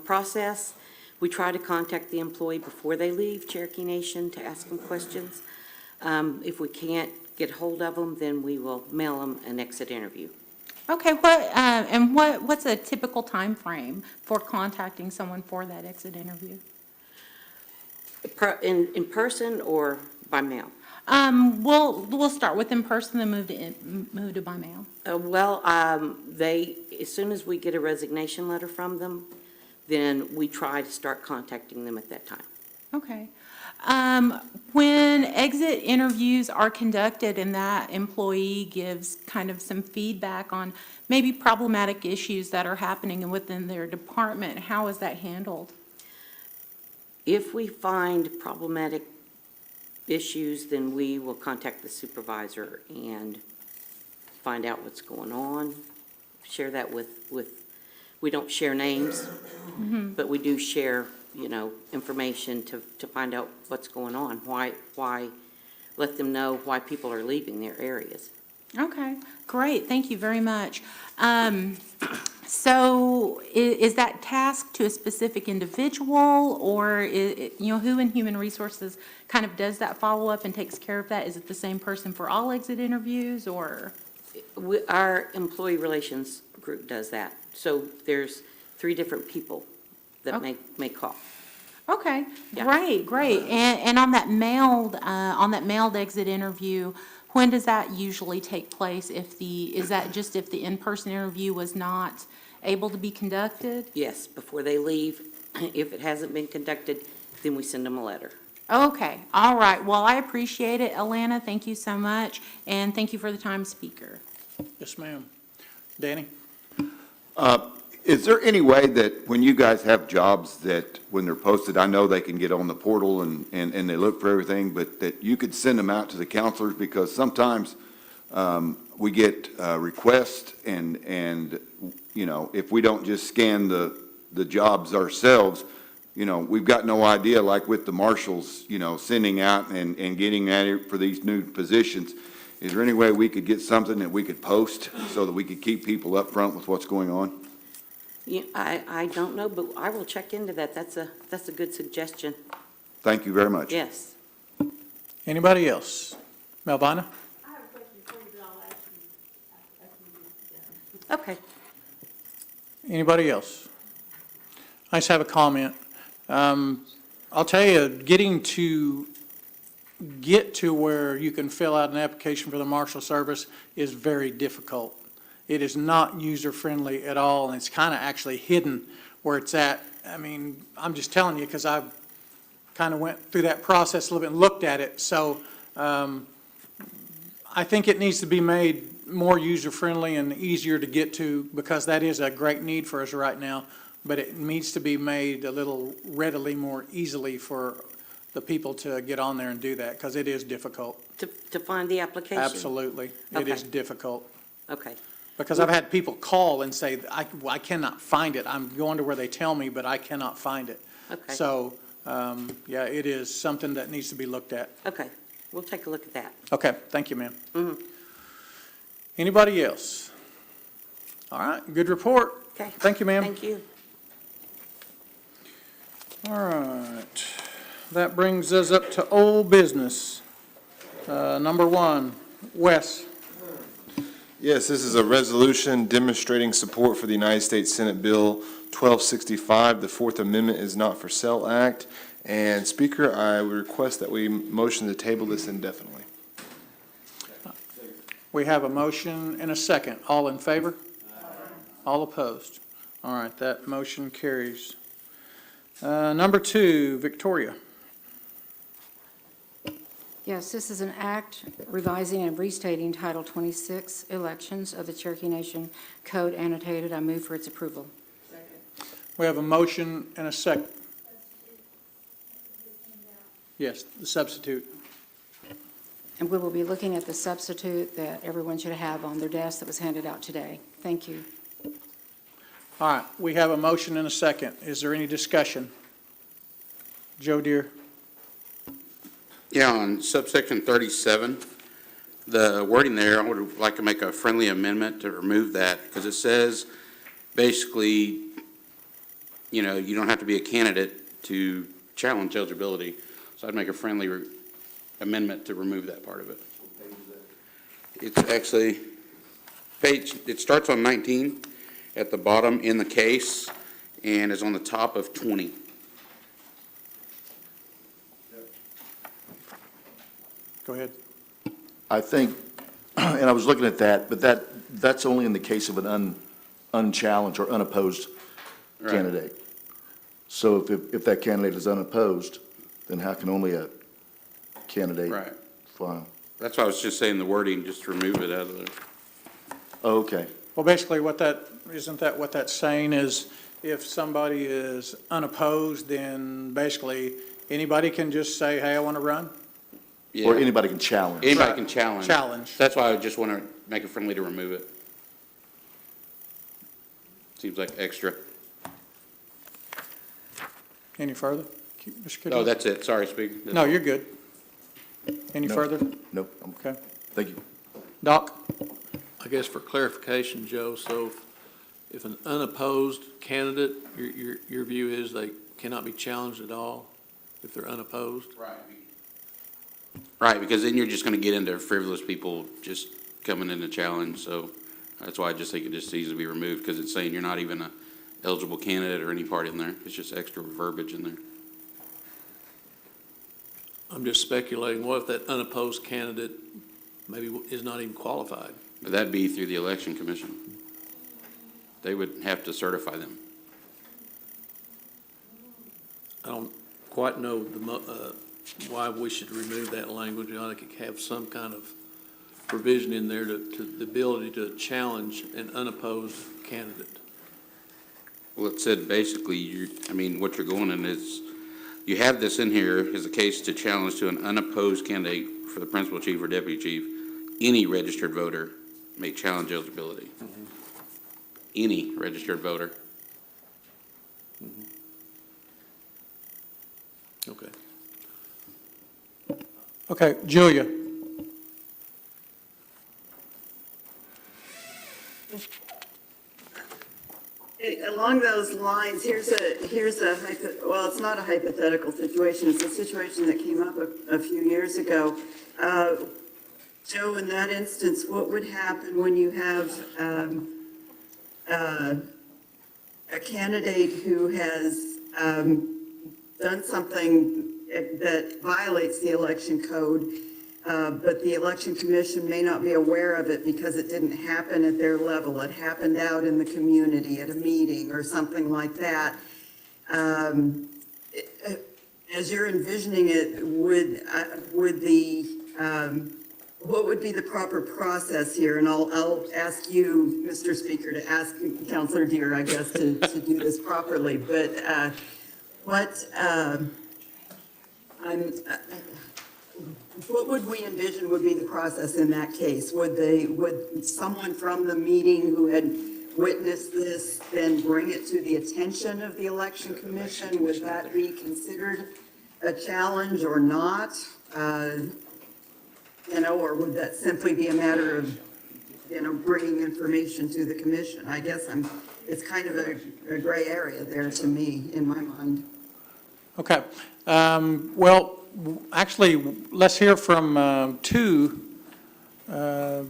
process. We try to contact the employee before they leave Cherokee Nation to ask them questions. If we can't get hold of them, then we will mail them an exit interview. Okay, what's a typical time frame for contacting someone for that exit interview? In person or by mail? We'll start with in person and move to by mail. As soon as we get a resignation letter from them, then we try to start contacting them at that time. Okay. When exit interviews are conducted and that employee gives kind of some feedback on maybe problematic issues that are happening within their department, how is that handled? If we find problematic issues, then we will contact the supervisor and find out what's going on, share that with we don't share names, but we do share, information to find out what's going on, why, let them know why people are leaving their areas. Okay, great, thank you very much. So is that tasked to a specific individual, or who in Human Resources kind of does that follow-up and takes care of that? Is it the same person for all exit interviews, or? Our employee relations group does that. So there's 3 different people that may call. Okay, Yeah. great. And on that mailed exit interview, when does that usually take place? Is that just if the in-person interview was not able to be conducted? Yes, before they leave, if it hasn't been conducted, then we send them a letter. Okay, all right. Well, I appreciate it, Alana. Thank you so much, and thank you for the time, speaker. Yes, ma'am. Danny? Is there any way that when you guys have jobs that when they're posted, I know they can get on the portal and they look for everything, but that you could send them out to the counselors? Because sometimes we get requests and, you know, if we don't just scan the jobs ourselves, you know, we've got no idea, like with the marshals, you know, sending out and getting at it for these new positions. Is there any way we could get something that we could post so that we could keep people up front with what's going on? Yeah, I don't know, but I will check into that. That's a good suggestion. Thank you very much. Yes. Anybody else? Melvina? Okay. Anybody else? I just have a comment. I'll tell you, get to where you can fill out an application for the Marshal Service is very difficult. It is not user-friendly at all, and it's kind of actually hidden where it's at. I mean, I'm just telling you because I've kind of went through that process a little bit and looked at it. So I think it needs to be made more user-friendly and easier to get to because that is a great need for us right now. But it needs to be made a little readily, more easily for the people to get on there and do that because it is difficult. To find the application? Absolutely. It Okay. is difficult. Okay. Because I've had people call and say, I cannot find it. I'm going to where they tell me, but I cannot find it. Okay. So, yeah, it is something that needs to be looked at. Okay. We'll take a look at that. Okay, thank you, ma'am. Mhm. Anybody else? All right, good report. Okay. Thank you, ma'am. Thank you. All right, that brings us up to old business. Number one, Wes. Yes, this is a resolution demonstrating support for the United States Senate Bill 1265, the Fourth Amendment is Not for Sale Act. And Speaker, I would request that we motion to table this indefinitely. We have a motion and a second. All in favor? All opposed? All right, that motion carries. Number two, Victoria. Yes, this is an act revising and restating Title 26 Elections of the Cherokee Nation Code annotated. I move for its approval. We have a motion and a second. Yes, the substitute. And we will be looking at the substitute that everyone should have on their desk that was handed out today. Thank you. All right, we have a motion and a second. Is there any discussion? Joe Deere? Yeah, on subsection 37, the wording there, I would like to make a friendly amendment to remove that, because it says, basically, you know, you don't have to be a candidate to challenge eligibility. So I'd make a friendly amendment to remove that part of it. It's actually, it starts on 19 at the bottom in the case, and is on the top of 20. Go ahead. I think, and I was looking at that, but that's only in the case of an unchallenged or unopposed Right. candidate. So if that candidate is unopposed, then how can only a candidate Right. file? That's why I was just saying the wording, just remove it out of there. Oh, okay. Well, basically isn't that what that's saying is if somebody is unopposed, then basically anybody can just say, hey, I want to run? Or Yeah. anybody can challenge. Anybody Right. can challenge. Challenge. That's why I just want to make it friendly to remove it. Seems like extra. Any further? Mr. Kidwell? Oh, that's it. Sorry, Speaker. That's No, all. you're good. Any No. further? Nope. Okay. Thank you. Doc? I guess for clarification, Joe, so if an unopposed candidate, your view is they cannot be challenged at all if they're unopposed? Right. Right, because then you're just going to get into frivolous people just coming in to challenge, so that's why I just think it just needs to be removed, because it's saying you're not even a eligible candidate or any part in there. It's just extra verbiage in there. I'm just speculating, what if that unopposed candidate maybe is not even qualified? That'd be through the election commission. They would have to certify them. I don't quite know why we should remove that language. We ought to have some kind of provision in there to the ability to challenge an unopposed candidate. Well, it said basically, what you're going in is, you have this in here as a case to challenge to an unopposed candidate for the principal chief or deputy chief. Any registered voter may challenge eligibility. Any registered voter. Okay. Okay, Julia. Along those lines, here's a well, it's not a hypothetical situation. It's a situation that came up a few years ago. Joe, in that instance, what would happen when you have a candidate who has done something that violates the election code, but the election commission may not be aware of it because it didn't happen at their level. It happened out in the community at a meeting or something like that. As you're envisioning it, what would be the proper process here? And I'll ask you, Mr. Speaker, to ask Councilor Deere, I guess, to do this properly. But what would we envision would be the process in that case? Would someone from the meeting who had witnessed this then bring it to the attention of the election commission? Would that be considered a challenge or not? Or would that simply be a matter of, bringing information to the commission? I guess it's kind of a gray area there to me, in my mind. Okay. Well, actually, let's hear from two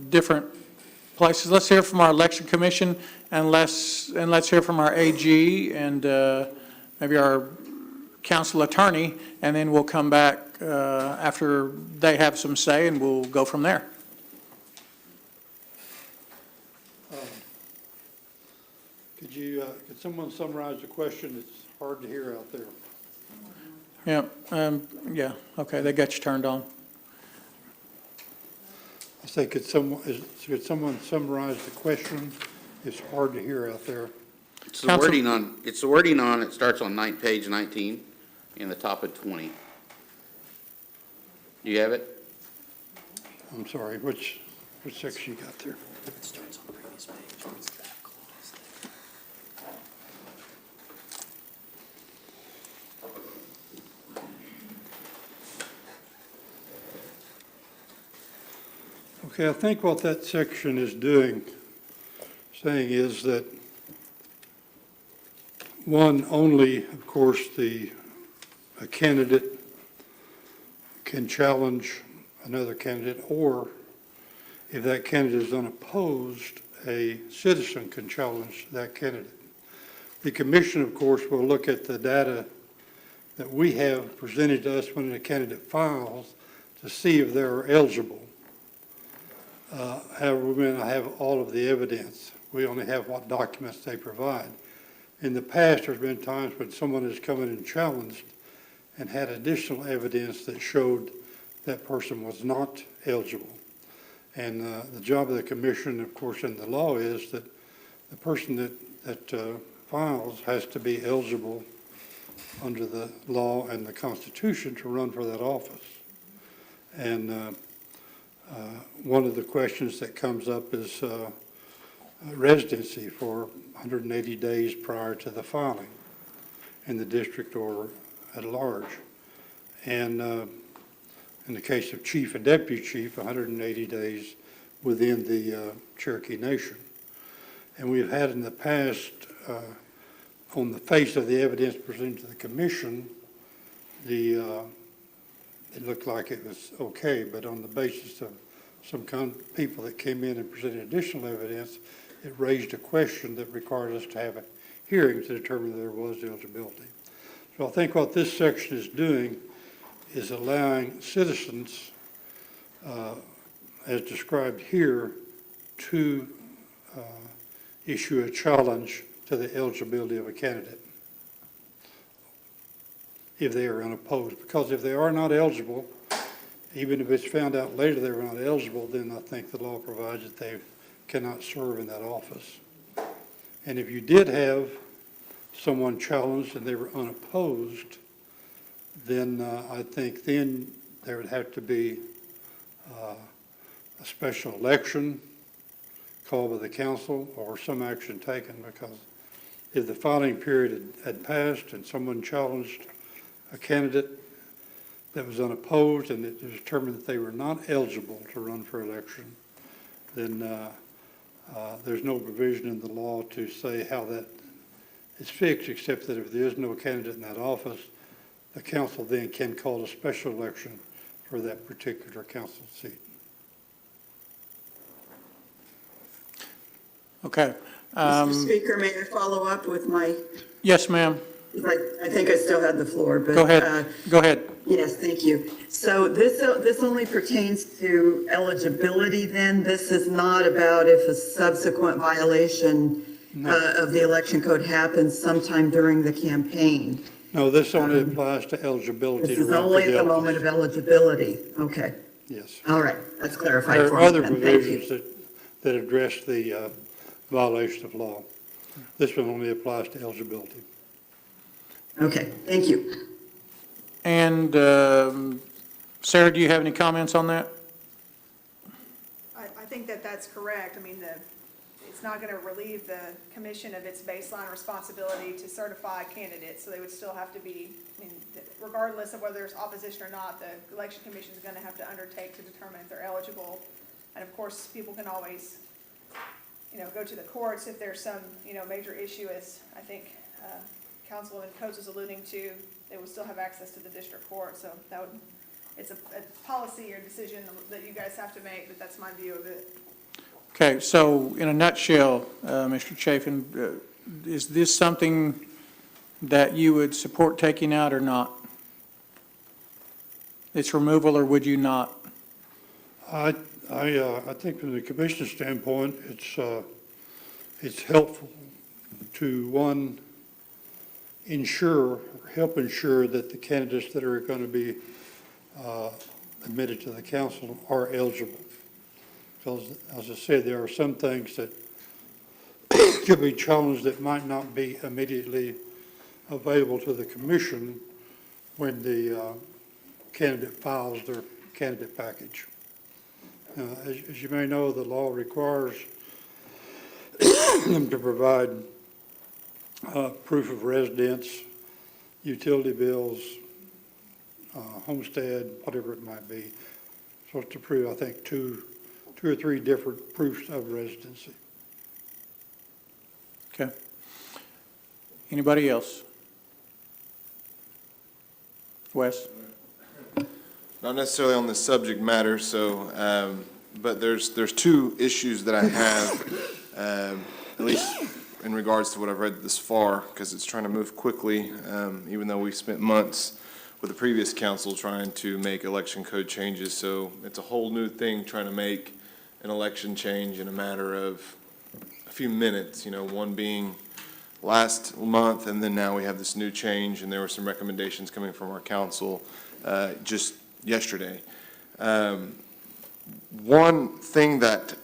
different places. Let's hear from our election commission, and let's hear from our AG and maybe our council attorney, and then we'll come back after they have some say, and we'll go from there. Could someone summarize the question? It's hard to hear out there. Yeah, okay, they got you turned on. I say, could someone summarize the question? It's hard to hear out there. It's the wording on, it starts on page 19 in the top of 20. Do you have it? I'm sorry, which section you got there? It starts on the previous page. What's that clause? Okay, I think what that section is saying is that, one, only, of course, a candidate can challenge another candidate, or if that candidate is unopposed, a citizen can challenge that candidate. The commission, of course, will look at the data that we have presented to us when a candidate files to see if they're eligible. However, we may not have all of the evidence. We only have what documents they provide. In the past, there's been times when someone has come in and challenged and had additional evidence that showed that person was not eligible. And the job of the commission, of course, in the law is that the person that files has to be eligible under the law and the Constitution to run for that office. And one of the questions that comes up is residency for 180 days prior to the filing in the district or at large. And in the case of chief and deputy chief, 180 days within the Cherokee Nation. And we've had in the past, on the face of the evidence presented to the commission, it looked like it was okay, but on the basis of some people that came in and presented additional evidence, it raised a question that required us to have a hearing to determine if there was eligibility. So I think what this section is doing is allowing citizens, as described here, to issue a challenge to the eligibility of a candidate if they are unopposed. Because if they are not eligible, even if it's found out later they were not eligible, then I think the law provides that they cannot serve in that office. And if you did have someone challenged and they were unopposed, then I think then there would have to be a special election called by the council or some action taken, because if the filing period had passed and someone challenged a candidate that was unopposed and it was determined that they were not eligible to run for election, then there's no provision in the law to say how that is fixed, except that if there is no candidate in that office, the council then can call a special election for that particular council seat. Okay. Mr. Speaker, may I follow up with my, Yes, ma'am. I think I still had the floor, but. Go ahead. Go ahead. Yes, thank you. So this only pertains to eligibility then? This is not about if a subsequent violation of the election code happens sometime during the campaign? No, this only applies to eligibility. This to is run for only at the office. moment of eligibility? Okay. Yes. All right, that's clarified There for are me other then. Thank you. provisions that address the violation of law. This one only applies to eligibility. Okay, thank you. And Sarah, do you have any comments on that? I think that that's correct. I mean, it's not going to relieve the commission of its baseline responsibility to certify candidates, so they would still have to be, I mean, regardless of whether there's opposition or not, the election commission is going to have to undertake to determine if they're eligible. And of course, people can always, go to the courts if there's some, major issue, as I think Councilwoman Coates was alluding to. They would still have access to the district court, so that would, it's a policy or decision that you guys have to make, but that's my view of it. Okay, so in a nutshell, Mr. Chafin, is this something that you would support taking out or not? Its removal, or would you not? I think from the commission's standpoint, it's helpful to, one, help ensure that the candidates that are going to be admitted to the council are eligible. Because, as I said, there are some things that could be challenged that might not be immediately available to the commission when the candidate files their candidate package. As you may know, the law requires them to provide proof of residence, utility bills, homestead, whatever it might be. So it's to prove, I think, two or three different proofs of residency. Okay. Anybody else? Wes? Not necessarily on this subject matter, so, but there's two issues that I have, at least in regards to what I've read this far, because it's trying to move quickly, even though we spent months with the previous council trying to make election code changes. So it's a whole new thing trying to make an election change in a matter of a few minutes, one being last month, and then now we have this new change, and there were some recommendations coming from our council just yesterday. One thing that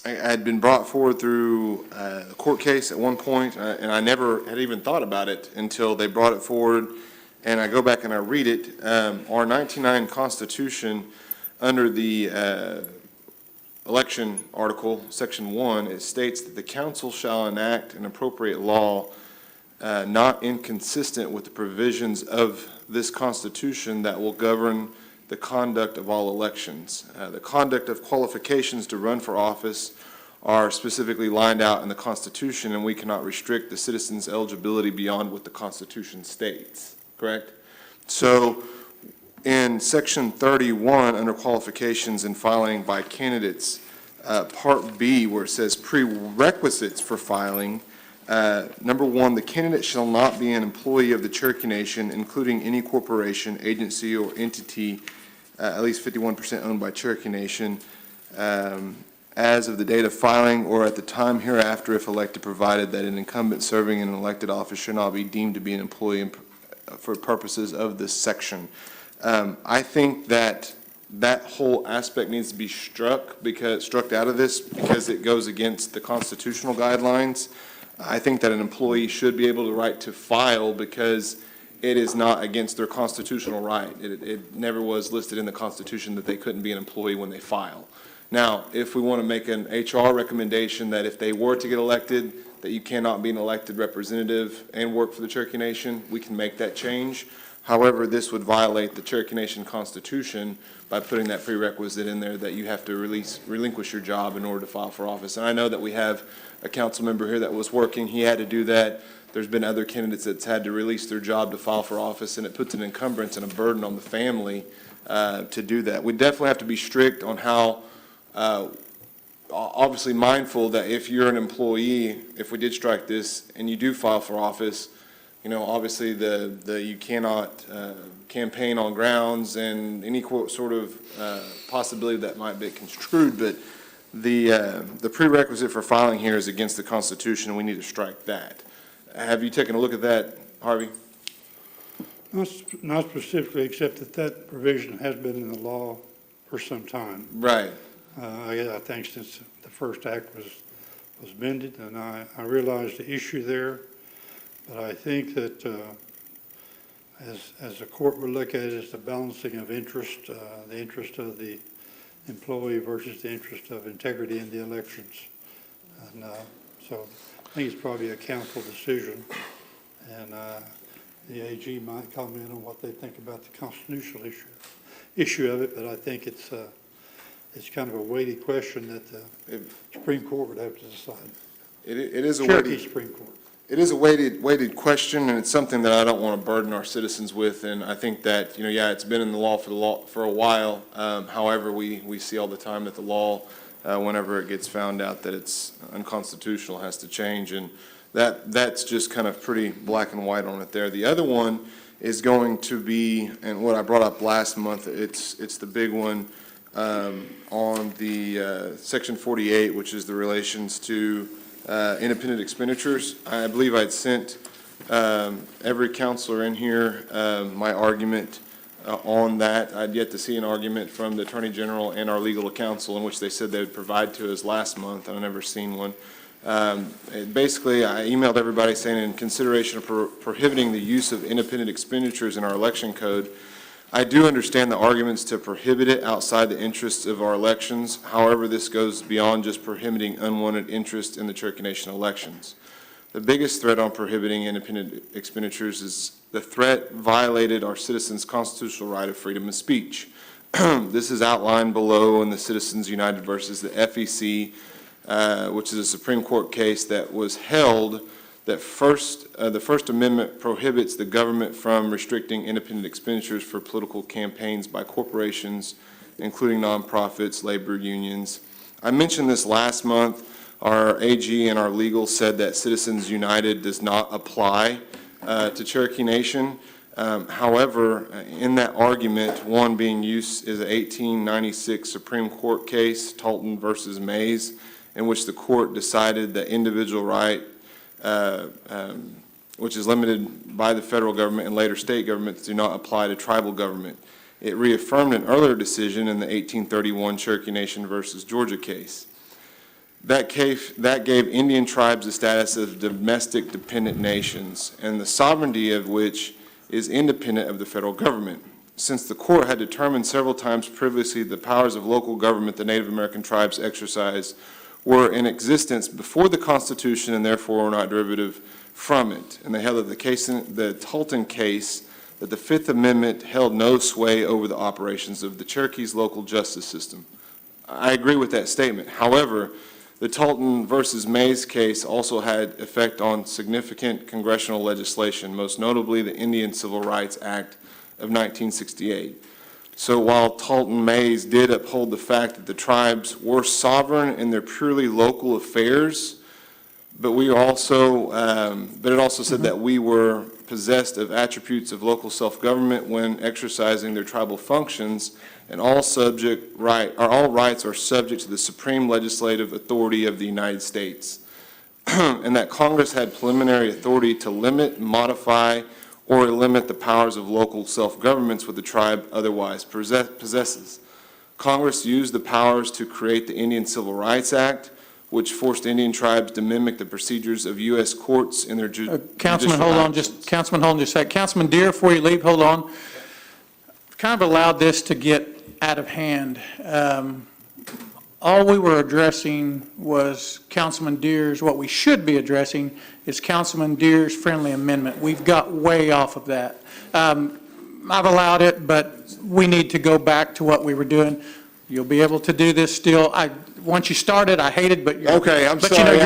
I had been brought forward through a court case at one point, and I never had even thought about it until they brought it forward, and I go back and I read it. Our 1999 Constitution, under the election article, section 1, it states that the council shall enact an appropriate law not inconsistent with the provisions of this Constitution that will govern the conduct of all elections. The conduct of qualifications to run for office are specifically lined out in the Constitution, and we cannot restrict the citizens' eligibility beyond what the Constitution states, correct? So in section 31, under qualifications and filing by candidates, part B, where it says prerequisites for filing, Number one, the candidate shall not be an employee of the Cherokee Nation, including any corporation, agency, or entity at least 51% owned by Cherokee Nation, as of the date of filing or at the time hereafter if elected, provided that an incumbent serving in an elected office should not be deemed to be an employee for purposes of this section. I think that that whole aspect needs to be struck out of this because it goes against the constitutional guidelines. I think that an employee should be able to right to file because it is not against their constitutional right. It never was listed in the Constitution that they couldn't be an employee when they file. Now, if we want to make an HR recommendation that if they were to get elected, that you cannot be an elected representative and work for the Cherokee Nation, we can make that change. However, this would violate the Cherokee Nation Constitution by putting that prerequisite in there that you have to relinquish your job in order to file for office. And I know that we have a council member here that was working. He had to do that. There's been other candidates that's had to release their job to file for office, and it puts an encumbrance and a burden on the family to do that. We definitely have to be strict on how, obviously mindful that if you're an employee, if we did strike this and you do file for office, you know, obviously you cannot campaign on grounds and any sort of possibility that might be construed, but the prerequisite for filing here is against the Constitution, and we need to strike that. Have you taken a look at that, Harvey? Not specifically, except that provision has been in the law for some time. Right. I think since the first act was amended, and I realize the issue there, but I think that as the court would look at it, it's the balancing of interest, the interest of the employee versus the interest of integrity in the elections. And so I think it's probably a council decision, and the AG might comment on what they think about the constitutional issue of it, but I think it's kind of a weighty question that the Supreme Court would have to decide. It is a Cherokee weighty Supreme Court. It is a weighted question, and it's something that I don't want to burden our citizens with. And I think that, you know, yeah, it's been in the law for a while. However, we see all the time that the law, whenever it gets found out that it's unconstitutional, has to change, and that's just kind of pretty black and white on it there. The other one is going to be, and what I brought up last month, it's the big one on the Section 48, which is the relations to independent expenditures. I believe I'd sent every counselor in here my argument on that. I'd yet to see an argument from the Attorney General and our legal counsel in which they said they would provide to us last month, and I've never seen one. Basically, I emailed everybody saying in consideration of prohibiting the use of independent expenditures in our election code, I do understand the arguments to prohibit it outside the interests of our elections. However, this goes beyond just prohibiting unwanted interest in the Cherokee Nation elections. The biggest threat on prohibiting independent expenditures is the threat violated our citizens' constitutional right of freedom of speech. This is outlined below in the Citizens United versus the FEC, which is a Supreme Court case that was held that the First Amendment prohibits the government from restricting independent expenditures for political campaigns by corporations, including nonprofits, labor unions. I mentioned this last month. Our AG and our legal said that Citizens United does not apply to Cherokee Nation. However, in that argument, one being used is an 1896 Supreme Court case, Talton versus Mays, in which the court decided that individual right, which is limited by the federal government and later state governments, do not apply to tribal government. It reaffirmed an earlier decision in the 1831 Cherokee Nation versus Georgia case. That gave Indian tribes the status of domestic dependent nations, and the sovereignty of which is independent of the federal government. Since the court had determined several times previously the powers of local government the Native American tribes exercised were in existence before the Constitution and therefore were not derivative from it. And they held that the Talton case, that the Fifth Amendment held no sway over the operations of the Cherokee's local justice system. I agree with that statement. However, the Talton versus Mays case also had effect on significant congressional legislation, most notably the Indian Civil Rights Act of 1968. So while Talton Mays did uphold the fact that the tribes were sovereign in their purely local affairs, But we also, but it also said that we were possessed of attributes of local self-government when exercising their tribal functions, and all rights are subject to the supreme legislative authority of the United States. And that Congress had preliminary authority to limit, modify, or limit the powers of local self-governments what the tribe otherwise possesses. Congress used the powers to create the Indian Civil Rights Act, which forced Indian tribes to mimic the procedures of U.S. courts in their Councilman, hold on just a sec. Councilman Deere, before you leave, hold on. Kind of allowed this to get out of hand. All we were addressing was Councilman Deere's, what we should be addressing is Councilman Deere's friendly amendment. We've got way off of that. I've allowed it, but we need to go back to what we were doing. You'll be able to do this still. Once you started, I hated, but okay, I'm but sorry.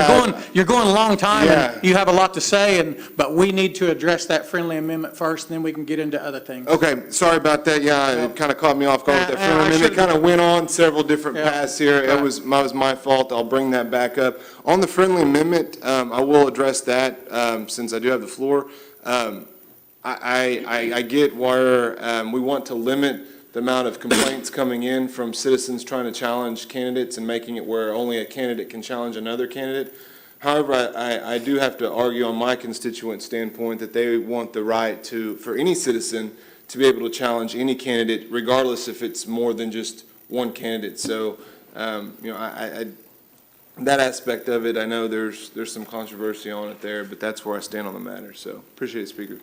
You're going a long time, Yeah. and you have a lot to say, but we need to address that friendly amendment first, and then we can get into other things. Okay, sorry about that. Yeah, it kind of caught me off guard with that friendly amendment. It kind of went on several different paths here. It was my fault. I'll bring that back up. On the friendly amendment, I will address that since I do have the floor. I get where we want to limit the amount of complaints coming in from citizens trying to challenge candidates and making it where only a candidate can challenge another candidate. However, I do have to argue on my constituent standpoint that they want the right for any citizen to be able to challenge any candidate, regardless if it's more than just one candidate. So, that aspect of it, I know there's some controversy on it there, but that's where I stand on the matter. So, appreciate it, Speaker.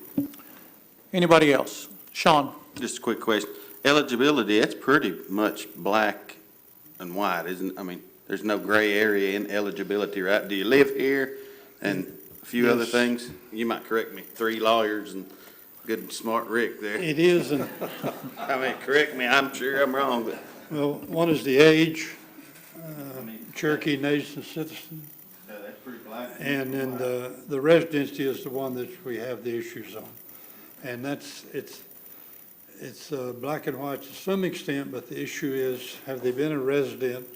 Anybody else? Sean? Just a quick question. Eligibility, that's pretty much black and white, isn't it? I mean, there's no gray area in eligibility, right? Do you live here? And a few other things? You might correct me. 3 lawyers and good smart Rick there. It is, and I mean, correct me, I'm sure I'm wrong, but. well, one is the age, Cherokee Nation citizen, That's pretty black. and then the residency is the one that we have the issues on. And it's black and white to some extent, but the issue is, have they been a resident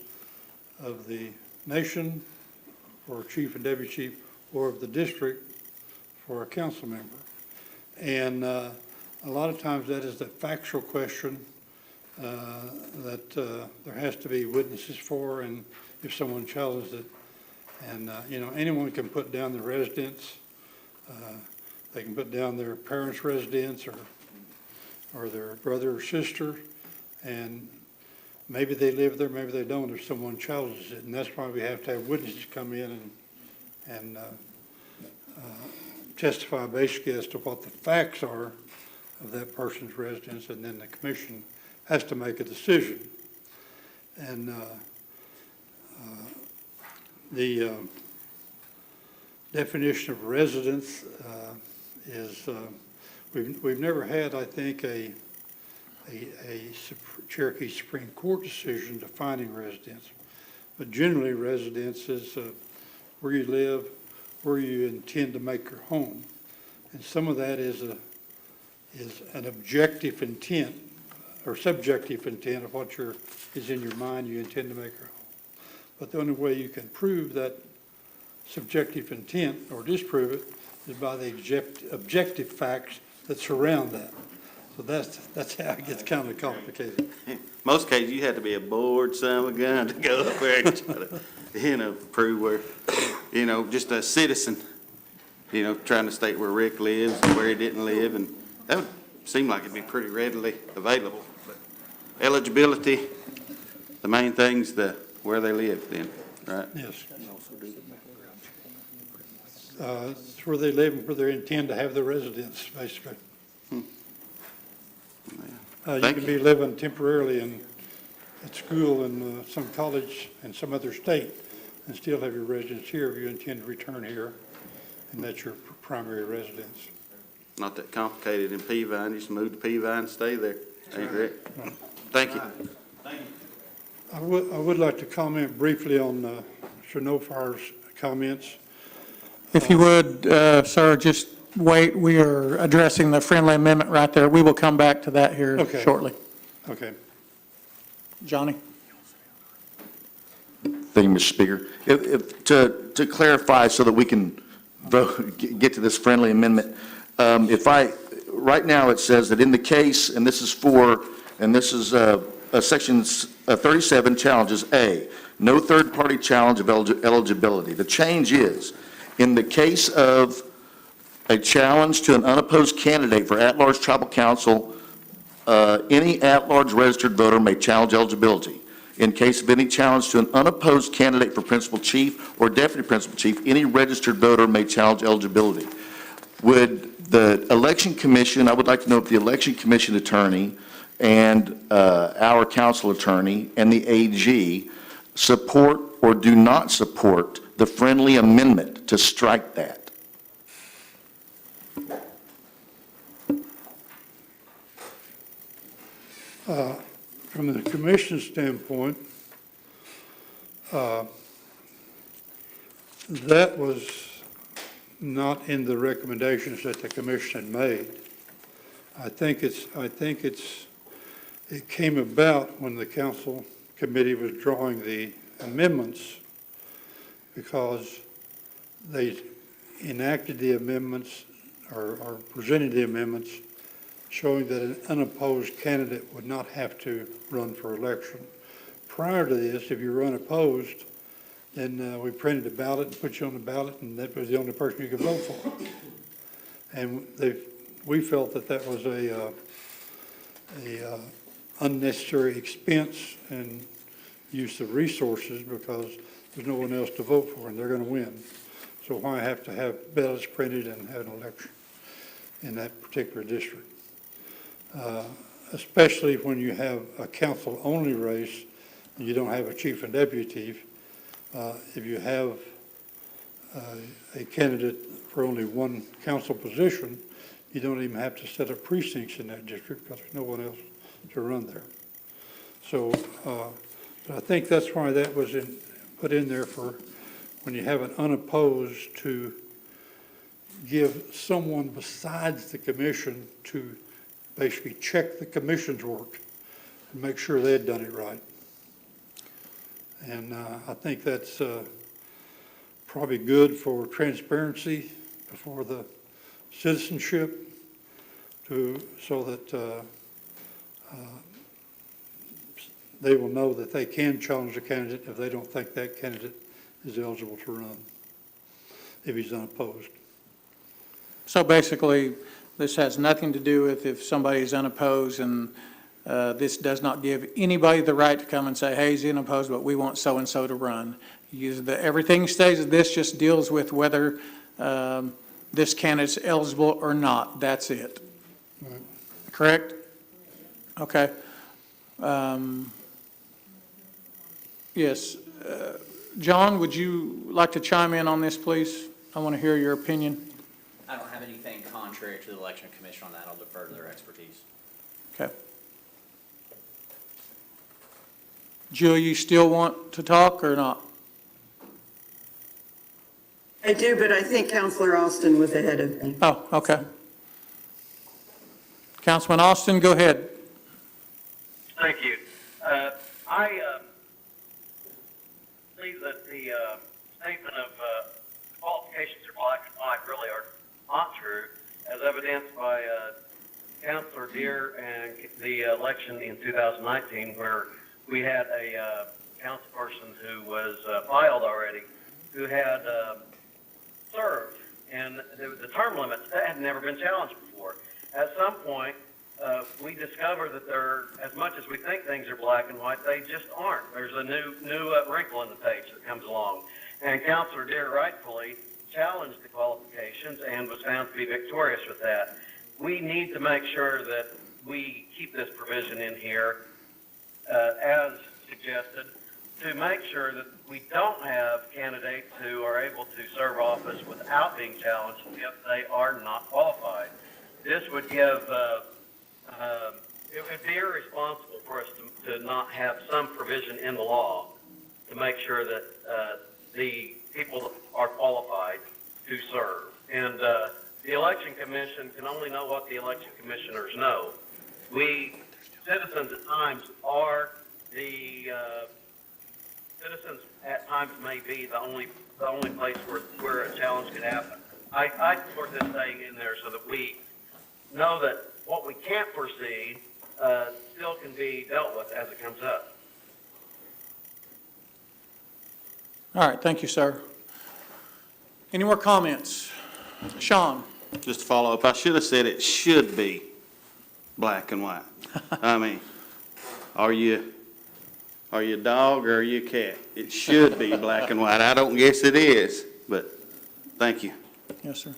of the nation or chief and deputy chief, or of the district for a council member? And a lot of times that is the factual question that there has to be witnesses for, and if someone challenges it. And, anyone can put down the residence. They can put down their parents' residence or their brother or sister, and maybe they live there, maybe they don't, if someone challenges it. And that's why we have to have witnesses come in and testify basically as to what the facts are of that person's residence, and then the commission has to make a decision. And the definition of residence is, we've never had, I think, a Cherokee Supreme Court decision defining residence. But generally, residence is where you live, where you intend to make your home. And some of that is an objective intent or subjective intent of what is in your mind you intend to make your home. But the only way you can prove that subjective intent or disprove it is by the objective facts that surround that. So that's how it gets kind of complicated. Most cases, you had to be a bored son of a gun to go up there and try to, prove where, just a citizen, trying to state where Rick lives and where he didn't live, and that would seem like it'd be pretty readily available. But eligibility, the main thing's where they live then, right? Yes. It's where they live and where they intend to have their residence, basically. You can be living temporarily at school in some college in some other state and still have your residence here if you intend to return here, and that's your primary residence. Not that complicated in Peavine, just move to Peavine and stay there. Ain't Rick? Thank you. I would like to comment briefly on Shanofar's comments. If you would, sir, just wait. We are addressing the friendly amendment right there. We will come back to that here shortly. Okay. Johnny? Thank you, Mr. Speaker. To clarify so that we can vote, get to this friendly amendment, right now it says that in the case, and this is Section 37 challenges, A, no third-party challenge of eligibility. The change is, in the case of a challenge to an unopposed candidate for at-large tribal council, any at-large registered voter may challenge eligibility. In case of any challenge to an unopposed candidate for principal chief or deputy principal chief, any registered voter may challenge eligibility. Would the election commission, I would like to know if the election commission attorney and our council attorney and the AG support or do not support the friendly amendment to strike that? From the commission standpoint, that was not in the recommendations that the commission made. It came about when the council committee was drawing the amendments, because they enacted the amendments or presented the amendments showing that an unopposed candidate would not have to run for election. Prior to this, if you were unopposed, then we printed a ballot and put you on the ballot, and that was the only person you could vote for. And we felt that that was a unnecessary expense and use of resources, because there's no one else to vote for, and they're going to win. So why have to have ballots printed and have an election in that particular district? Especially when you have a council-only race and you don't have a chief and deputy chief. If you have a candidate for only one council position, you don't even have to set up precincts in that district, because there's no one else to run there. So I think that's why that was put in there, for when you have an unopposed, to give someone besides the commission to basically check the commission's work and make sure they had done it right. And I think that's probably good for transparency before the citizenship, so that they will know that they can challenge a candidate if they don't think that candidate is eligible to run, if he's unopposed. So basically, this has nothing to do with if somebody is unopposed, and this does not give anybody the right to come and say, hey, he's unopposed, but we want so-and-so to run. Everything stays, this just deals with whether this candidate's eligible or not. That's it. Right. Correct? Okay. Yes. John, would you like to chime in on this, please? I want to hear your opinion. I don't have anything contrary to the election commission on that. I'll defer to their expertise. Okay. Jill, you still want to talk or not? I do, but I think Counselor Austin was ahead of me. Oh, okay. Councilman Austin, go ahead. Thank you. I believe that the statement of qualifications are black and white really are not true, as evidenced by Councilor Deere and the election in 2019, where we had a councilperson who was filed already, who had served, and the term limits, that had never been challenged before. At some point, we discover that as much as we think things are black and white, they just aren't. There's a new wrinkle in the page that comes along. And Councilor Deere rightfully challenged the qualifications and was found to be victorious with that. We need to make sure that we keep this provision in here, as suggested, to make sure that we don't have candidates who are able to serve office without being challenged if they are not qualified. This would give, it would be irresponsible for us to not have some provision in the law to make sure that the people are qualified to serve. And the election commission can only know what the election commissioners know. We, citizens at times, are the citizens at times be the only place where a challenge could happen. I support this saying in there so that we know that what we can't foresee, still can be dealt with as it comes up. All right, thank you, sir. Any more comments? Sean? Just to follow up, I should have said it should be black and white. I mean, are you a dog or are you a cat? It should be black and white. I don't guess it is, but thank you. Yes, sir.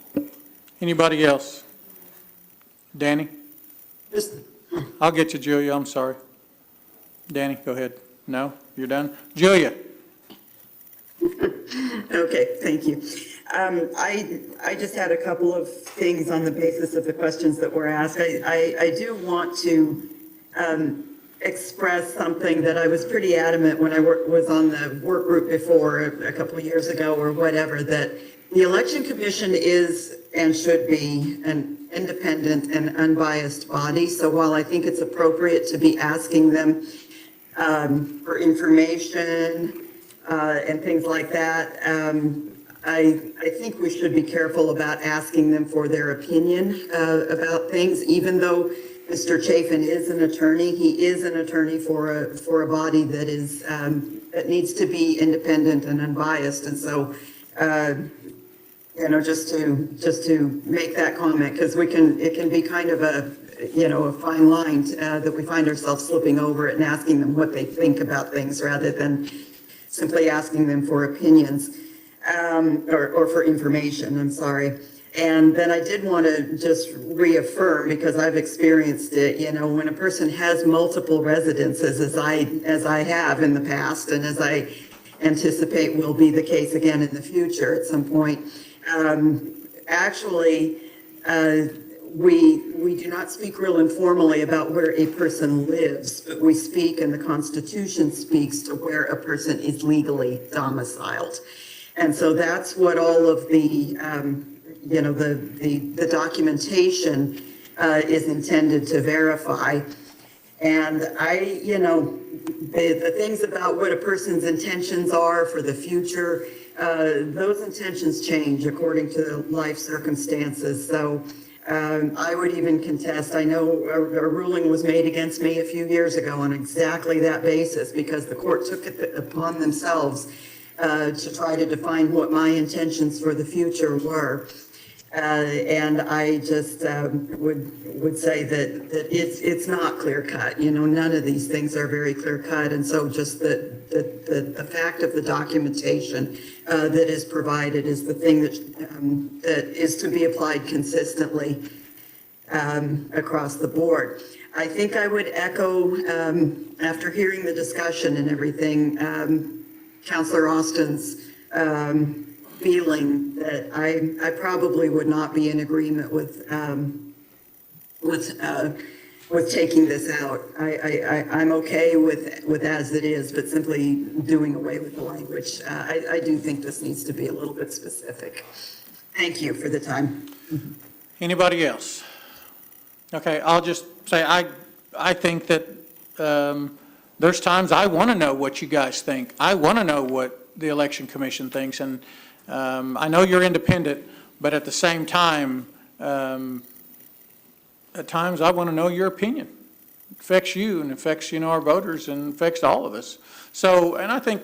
Anybody else? Danny? I'll get you, Julia, I'm sorry. Danny, go ahead. No? You're done? Julia? Okay, thank you. I just had a couple of things on the basis of the questions that were asked. I do want to express something that I was pretty adamant when I was on the work group before, a couple of years ago or whatever, that the Election Commission is and should be an independent and unbiased body. So while I think it's appropriate to be asking them for information and things like that, I think we should be careful about asking them for their opinion about things, even though Mr. Chafin is an attorney. He is an attorney for a body that is that needs to be independent and unbiased. And so, just to make that comment, because it can be kind of a fine line that we find ourselves slipping over it and asking them what they think about things rather than simply asking them for opinions. Or for information, I'm sorry. And then I did want to just reaffirm, because I've experienced it, when a person has multiple residences, as I have in the past, and as I anticipate will be the case again in the future at some point, we do not speak real informally about where a person lives, but we speak, and the Constitution speaks to where a person is legally domiciled. And so that's what all of the documentation is intended to verify. And the things about what a person's intentions are for the future, those intentions change according to life circumstances. So I would even contest, I know a ruling was made against me a few years ago on exactly that basis, because the court took it upon themselves to try to define what my intentions for the future were. And I just would say that it's not clear cut. None of these things are very clear cut. And so just the fact of the documentation that is provided is the thing that is to be applied consistently across the board. I think I would echo, after hearing the discussion and everything, Councilor Austin's feeling that I probably would not be in agreement with taking this out. I'm okay with as it is, but simply doing away with the language. I do think this needs to be a little bit specific. Thank you for the time. Anybody else? Okay, I'll just say I think that there's times I want to know what you guys think. I want to know what the Election Commission thinks, and I know you're independent, but at the same time, at times I want to know your opinion. It affects you and affects, our voters and affects all of us. So, and I think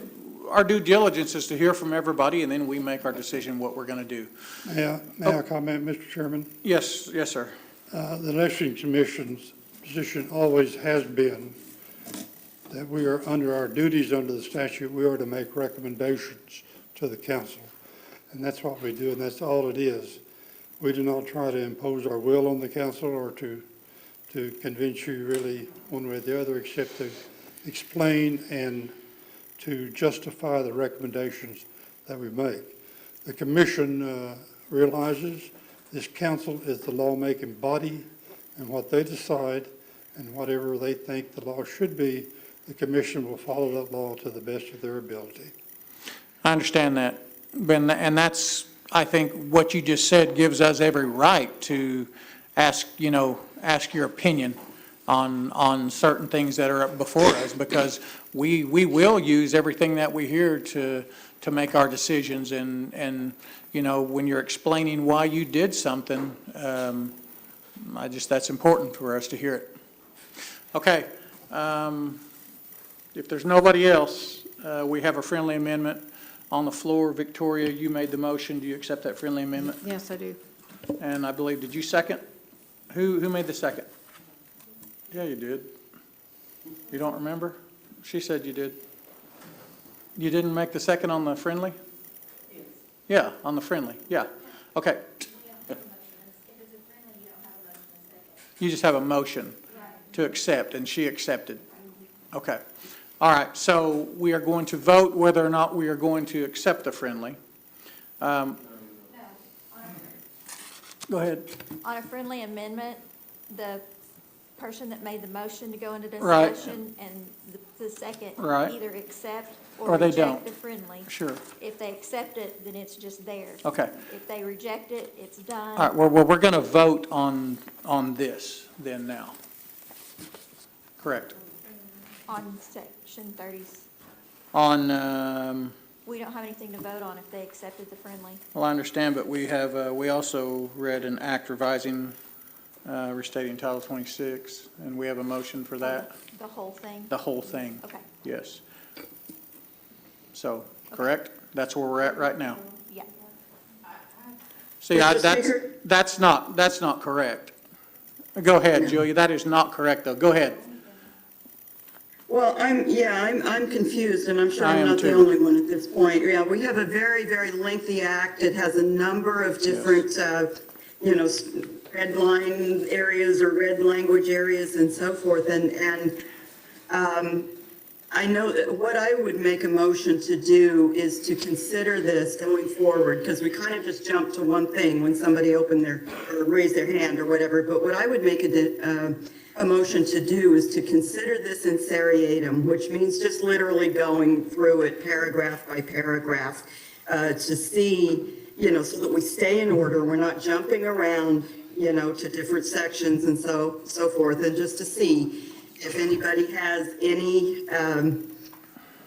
our due diligence is to hear from everybody, and then we make our decision what we're going to do. May I comment, Mr. Chairman? Yes, sir. The Election Commission's position always has been that we are under our duties under the statute, we are to make recommendations to the council. And that's what we do, and that's all it is. We do not try to impose our will on the council or to convince you really one way or the other, except to explain and to justify the recommendations that we make. The commission realizes this council is the lawmaking body, and what they decide and whatever they think the law should be, the commission will follow that law to the best of their ability. I understand that, Ben, and that's, I think, what you just said gives us every right to ask your opinion. on certain things that are before us, because we will use everything that we hear to make our decisions, and, you know, when you're explaining why you did something, that's important for us to hear it. Okay, if there's nobody else, we have a friendly amendment on the floor. Victoria, you made the motion. Do you accept that friendly amendment? Yes, I do. And I believe, did you second? Who made the second? Yeah, you did. You don't remember? She said you did. You didn't make the second on the friendly? Yeah, on the friendly, yeah. Okay. You just have a motion to accept, and she accepted. Okay. All right, so we are going to vote whether or not we are going to accept the friendly. Go ahead. On a friendly amendment, the person that made the motion to go into Right. discussion and the second Right. either accept Or or they reject don't. the friendly. Sure. If they accept it, then it's just there. Okay. If they reject it, it's done. All right, well, we're going to vote on this then now. Correct. On section 30, On, we don't have anything to vote on if they accepted the friendly. well, I understand, but we have, we also read an act revising, restating Title 26, and we have a motion for that, The whole thing? the whole thing. Okay, Yes. So, correct? That's where we're at right now. yeah. See, Mr. that's not correct. Go ahead, Julia, that is not correct, though. Go ahead. Well, I'm confused, and I'm sure I I'm am not the too. only one at this point. Yeah, we have a very, very lengthy act. It has a number of different, red line areas or red language areas and so forth, and I know that what I would make a motion to do is to consider this going forward, because we kind of just jumped to one thing when somebody opened or raised their hand or whatever, but what I would make a motion to do is to consider this in seriatim, which means just literally going through it paragraph by paragraph, to see, so that we stay in order, we're not jumping around, to different sections and so forth, and just to see if anybody has any,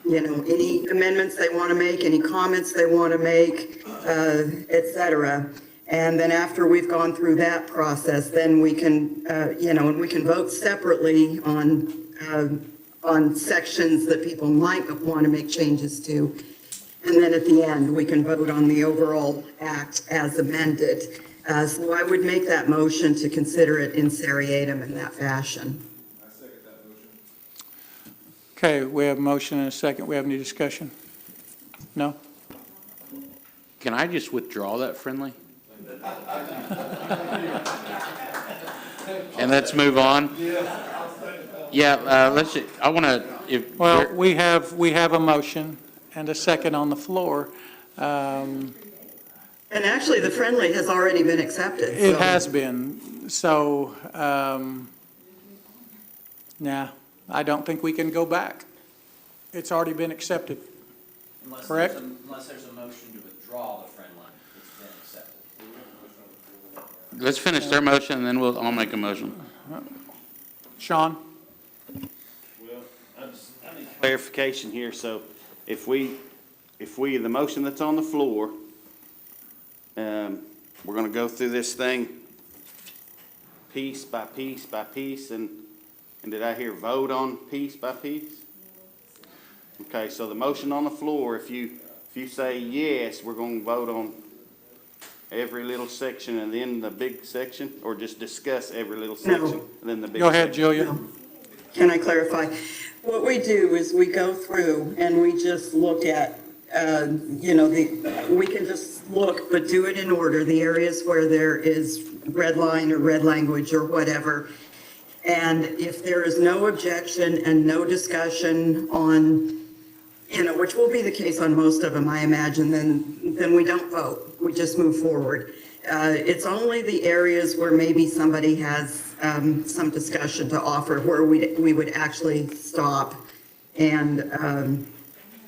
any amendments they want to make, any comments they want to make, et cetera. And then after we've gone through that process, then we can, and we can vote separately on sections that people might want to make changes to. And then at the end, we can vote on the overall act as amended. So I would make that motion to consider it in seriatim in that fashion. Okay, we have a motion and a second. We have any discussion? No? Can I just withdraw that friendly? And let's move on? Yeah, I want to, Well, we have a motion and a second on the floor. And actually, the friendly has already been accepted. It so- has been, so, nah, I don't think we can go back. It's already been accepted. Correct? Unless there's a motion to withdraw the friendly, it's been accepted. let's finish their motion, and then I'll make a motion. Sean? Well, I need clarification here, so if the motion that's on the floor, we're gonna go through this thing piece by piece by piece, and did I hear vote on piece by piece? Okay, so the motion on the floor, if you say yes, we're gonna vote on every little section and then the big section, or just discuss every little section and then the big section? Go ahead, Julia. Can I clarify? What we do is we go through and we just look at, we can just look, but do it in order, the areas where there is red line or red language or whatever. And if there is no objection and no discussion on, which will be the case on most of them, I imagine, then we don't vote. We just move forward. It's only the areas where maybe somebody has some discussion to offer where we would actually stop and,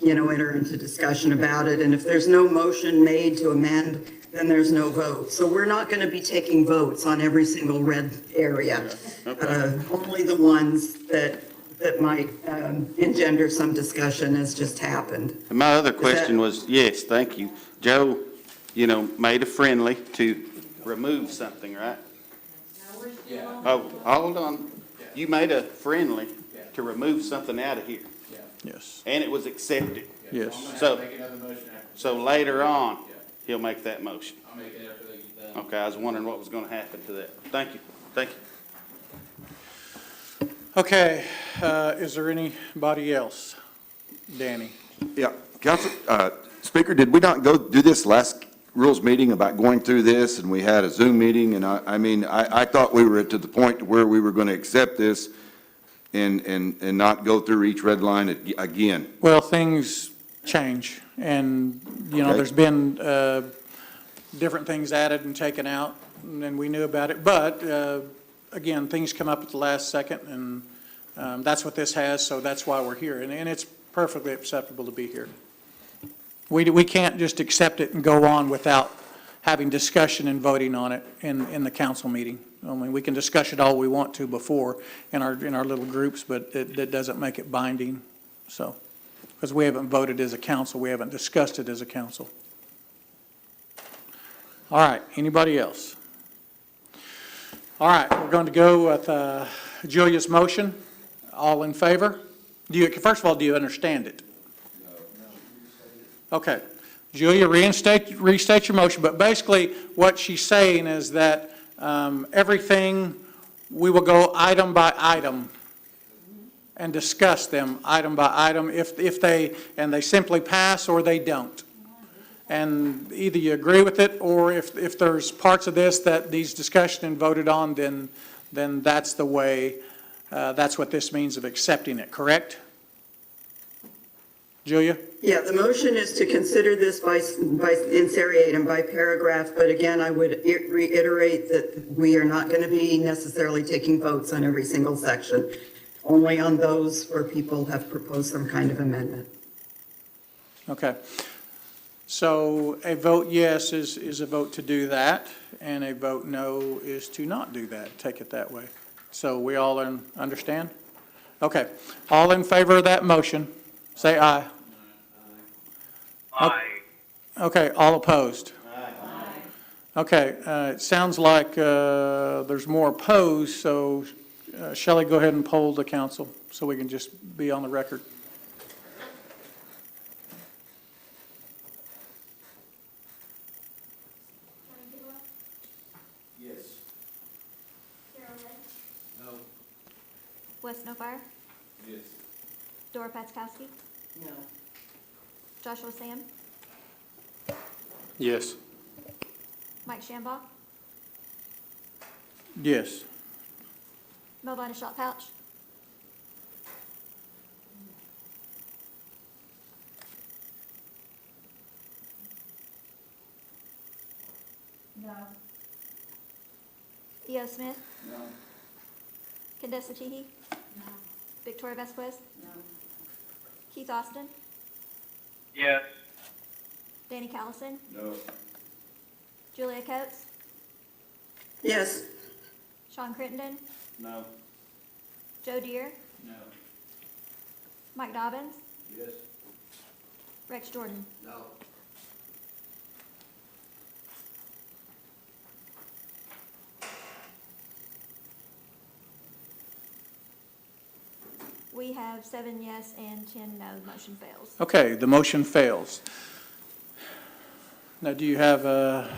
enter into discussion about it. And if there's no motion made to amend then there's no vote. So we're not going to be taking votes on every single red area. Only the ones that might engender some discussion as just happened. And my other question was, yes, thank you. Joe, made a friendly to remove something, right? Oh, hold on. You made a friendly to remove something out of here. Yes. And it was accepted. Yes. So later on, he'll make that motion. Okay, I was wondering what was going to happen to that. Thank you. Thank you. Okay, is there anybody else? Danny? Yeah, Council, Speaker, did we not go do this last Rules meeting about going through this, and we had a Zoom meeting, and I thought we were to the point where we were going to accept this and not go through each red line again. Well, things change, and, Okay. there's been different things added and taken out, and we knew about it, but, again, things come up at the last second, and that's what this has, so that's why we're here, and it's perfectly acceptable to be here. We can't just accept it and go on without having discussion and voting on it in the council meeting. I mean, we can discuss it all we want to before in our little groups, but that doesn't make it binding, so. Because we haven't voted as a council, we haven't discussed it as a council. All right, anybody else? All right, we're going to go with Julia's motion. All in favor? First of all, do you understand it? Okay. Julia, restate your motion, but basically what she's saying is that everything, we will go item by item and discuss them item by item if they simply pass or they don't. And either you agree with it, or if there's parts of this that these discussed and voted on, then that's the way, that's what this means of accepting it, correct? Julia? Yeah, the motion is to consider this by in seriatim, by paragraph, but again, I would reiterate that we are not going to be necessarily taking votes on every single section, only on those where people have proposed some kind of amendment. Okay. So a vote yes is a vote to do that, and a vote no is to not do that. Take it that way. So we all understand? Okay. All in favor of that motion, say aye. Aye. Okay, all opposed? Okay, it sounds like there's more opposed, so Shelley, go ahead and poll the council so we can just be on the record. Yes. No. Wes Snowfire, Yes. Dora Patzkowski, No. Joshua Sam, Yes. Mike Shambaugh, Yes. Melvina Shot Pouch, No. E.O. Smith, No. Condessa Teehee, No. Victoria Vasquez, No. Keith Austin, Yes. Danny Callison, No. Julia Coates, Yes, Sean Crittenden, No. Joe Deere, No. Mike Dobbins, Yes. Rex Jordan. No. We have 7 yes and 10 no. Motion fails. Okay, the motion fails. Now, do you have a,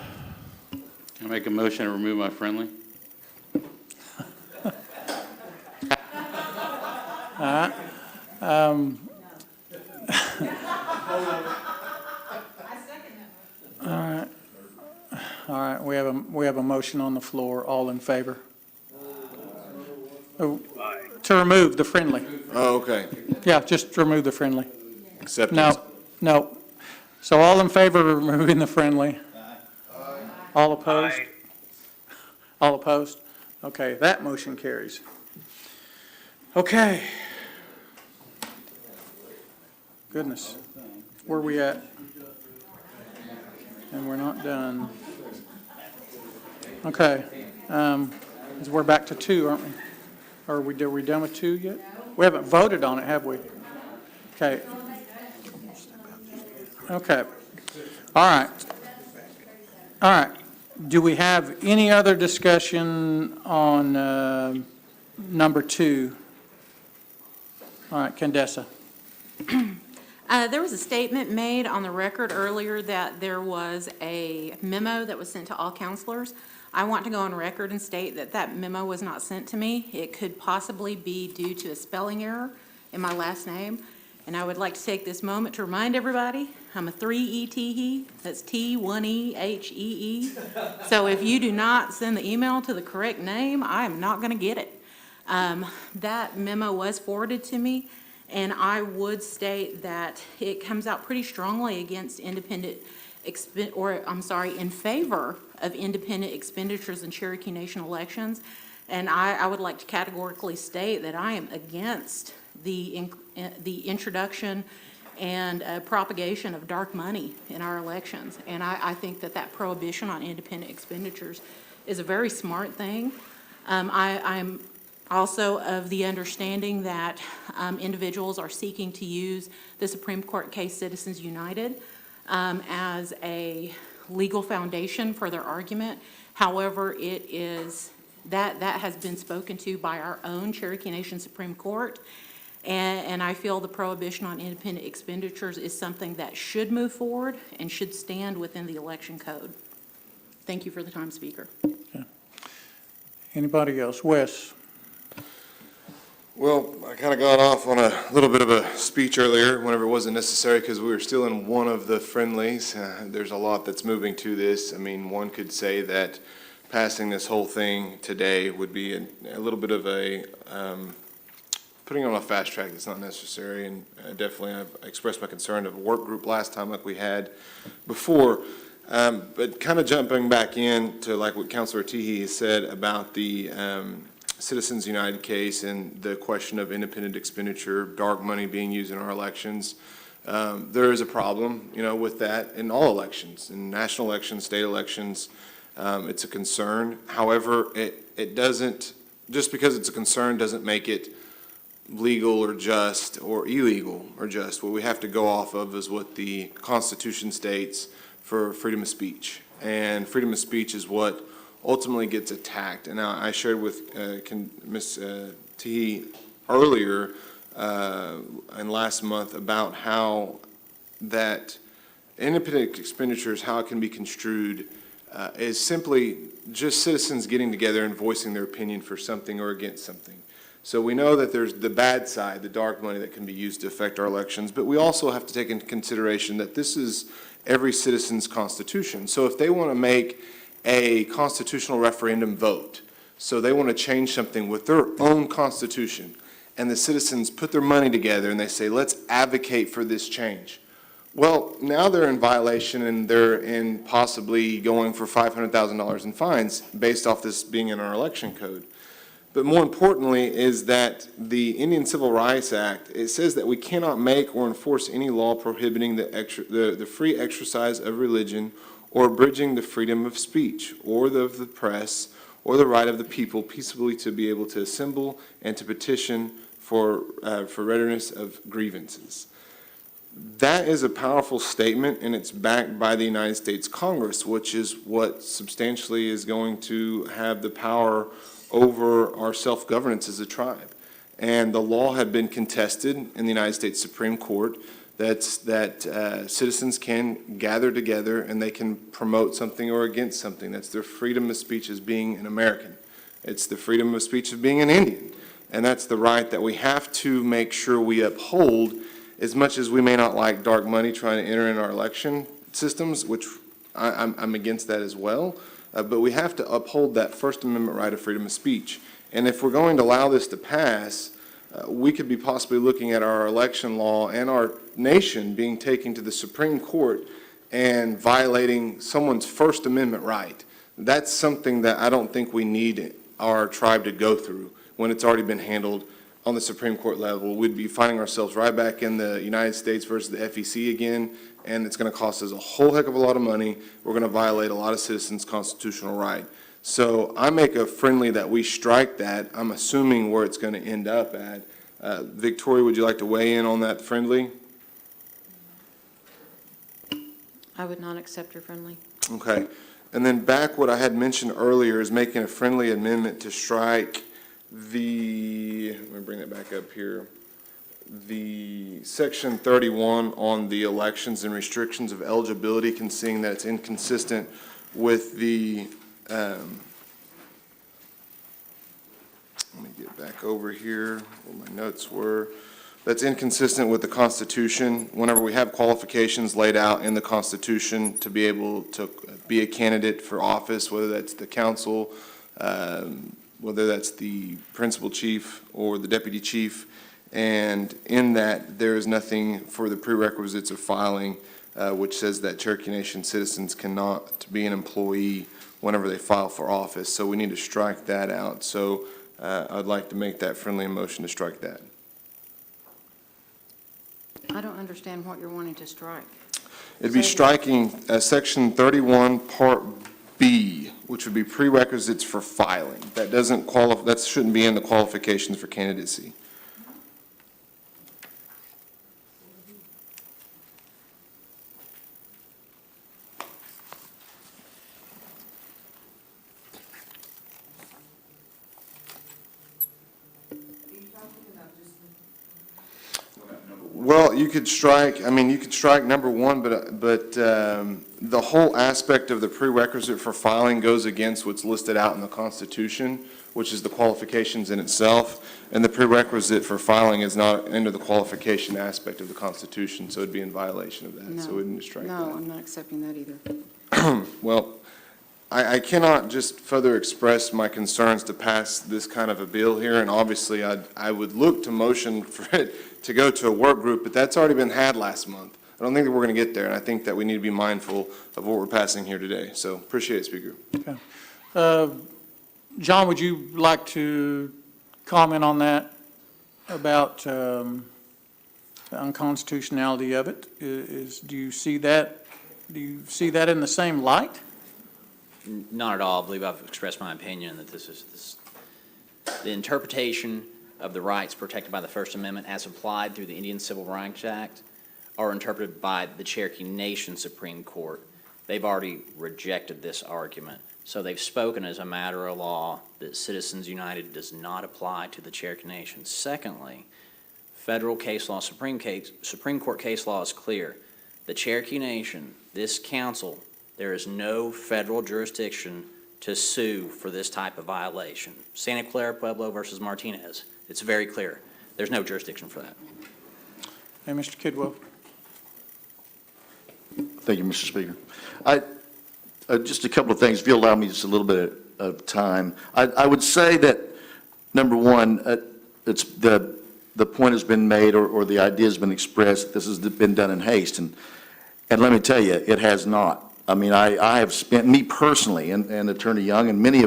Can I make a motion to remove my friendly? all right, we have a motion on the floor. All in favor? Oh, to remove the friendly. Oh, okay. Yeah, just remove the friendly. Acceptance. No. So all in favor of removing the friendly? All opposed? Aye. All opposed? Okay, that motion carries. Okay. Goodness. Where are we at? and we're not done. Okay, we're back to 2, aren't we? Or are we done with 2 yet? We haven't voted on it, have we? Okay. Okay. All right. All right. Do we have any other discussion on number 2? All right, Candessa. There was a statement made on the record earlier that there was a memo that was sent to all counselors. I want to go on record and state that that memo was not sent to me. It could possibly be due to a spelling error in my last name. And I would like to take this moment to remind everybody, I'm a 3-E-T-E, that's T-1-E-H-E-E. So if you do not send the email to the correct name, I am not going to get it. That memo was forwarded to me, and I would state that it comes out pretty strongly against in favor of independent expenditures in Cherokee Nation elections. And I would like to categorically state that I am against the introduction and propagation of dark money in our elections. And I think that that prohibition on independent expenditures is a very smart thing. I'm also of the understanding that individuals are seeking to use the Supreme Court case Citizens United as a legal foundation for their argument. However, it is that has been spoken to by our own Cherokee Nation Supreme Court. And I feel the prohibition on independent expenditures is something that should move forward and should stand within the election code. Thank you for the time, Speaker. Okay. Anybody else? Wes? Well, I kind of got off on a little bit of a speech earlier whenever it wasn't necessary because we were still in one of the friendlies. There's a lot that's moving to this. I mean, one could say that passing this whole thing today would be a little bit of a putting on a fast track that's not necessary. And definitely I've expressed my concern of a work group last time like we had before. But kind of jumping back into like what Councilor Teehee said about the Citizens United case and the question of independent expenditure, dark money being used in our elections. There is a problem, with that in all elections, in national elections, state elections. It's a concern. However, it doesn't, just because it's a concern doesn't make it legal or just or illegal or just. What we have to go off of is what the Constitution states for freedom of speech. And freedom of speech is what ultimately gets attacked. And now I shared with Ms. T earlier and last month about how that independent expenditures, how it can be construed is simply just citizens getting together and voicing their opinion for something or against something. So we know that there's the bad side, the dark money that can be used to affect our elections, but we also have to take into consideration that this is every citizen's constitution. So if they want to make a constitutional referendum vote, so they want to change something with their own constitution, and the citizens put their money together and they say, let's advocate for this change. Well, now they're in violation and they're in possibly going for $500,000 in fines based off this being in our election code. But more importantly is that the Indian Civil Rights Act, it says that we cannot make or enforce any law prohibiting the free exercise of religion or abridging the freedom of speech or of the press or the right of the people peaceably to be able to assemble and to petition for redress of grievances. That is a powerful statement, and it's backed by the United States Congress, which is what substantially is going to have the power over our self-governance as a tribe. And the law had been contested in the United States Supreme Court that citizens can gather together and they can promote something or against something. That's their freedom of speech as being an American. It's the freedom of speech of being an Indian. And that's the right that we have to make sure we uphold, as much as we may not like dark money trying to enter in our election systems, which I'm against that as well. But we have to uphold that First Amendment right of freedom of speech. And if we're going to allow this to pass, we could be possibly looking at our election law and our nation being taken to the Supreme Court and violating someone's First Amendment right. That's something that I don't think we need our tribe to go through when it's already been handled on the Supreme Court level. We'd be finding ourselves right back in the United States versus the FEC again, and it's going to cost us a whole heck of a lot of money. We're going to violate a lot of citizens' constitutional right. So I make a friendly that we strike that. I'm assuming where it's going to end up at. Victoria, would you like to weigh in on that friendly? I would not accept your friendly. Okay. And then back what I had mentioned earlier is making a friendly amendment to strike let me bring that back up here. The section 31 on the elections and restrictions of eligibility, seeing that it's inconsistent with the, let me get back over here where my notes were. That's inconsistent with the Constitution. Whenever we have qualifications laid out in the Constitution to be able to be a candidate for office, whether that's the council, whether that's the principal chief or the deputy chief, and in that there is nothing for the prerequisites of filing, which says that Cherokee Nation citizens cannot be an employee whenever they file for office. So we need to strike that out. So I'd like to make that friendly motion to strike that. I don't understand what you're wanting to strike. It'd be striking section 31, part B, which would be prerequisites for filing. That doesn't qualify, that shouldn't be in the qualifications for candidacy. Well, you could strike number one, but the whole aspect of the prerequisite for filing goes against what's listed out in the Constitution, which is the qualifications in itself, and the prerequisite for filing is not under the qualification aspect of the Constitution, so it'd be in violation of that, so we wouldn't strike that. No, I'm not accepting that either. Well, I cannot just further express my concerns to pass this kind of a bill here, and obviously I would look to motion for it to go to a work group, but that's already been had last month. I don't think that we're going to get there, and I think that we need to be mindful of what we're passing here today. So appreciate it, Speaker. Okay. John, would you like to comment on that about the unconstitutionality of it? Do you see that in the same light? Not at all. I believe I've expressed my opinion that the interpretation of the rights protected by the First Amendment as applied through the Indian Civil Rights Act are interpreted by the Cherokee Nation Supreme Court. They've already rejected this argument. So they've spoken as a matter of law that Citizens United does not apply to the Cherokee Nation. Secondly, federal case law, Supreme Court case law is clear. The Cherokee Nation, this council, there is no federal jurisdiction to sue for this type of violation. Santa Clara Pueblo versus Martinez, it's very clear. There's no jurisdiction for that. Hey, Mr. Kidwell. Thank you, Mr. Speaker. Just a couple of things, if you'll allow me just a little bit of time. I would say that, number one, it's the point has been made or the idea has been expressed that this has been done in haste. And let me tell you, it has not. I mean, I have spent, me personally, and Attorney Young and many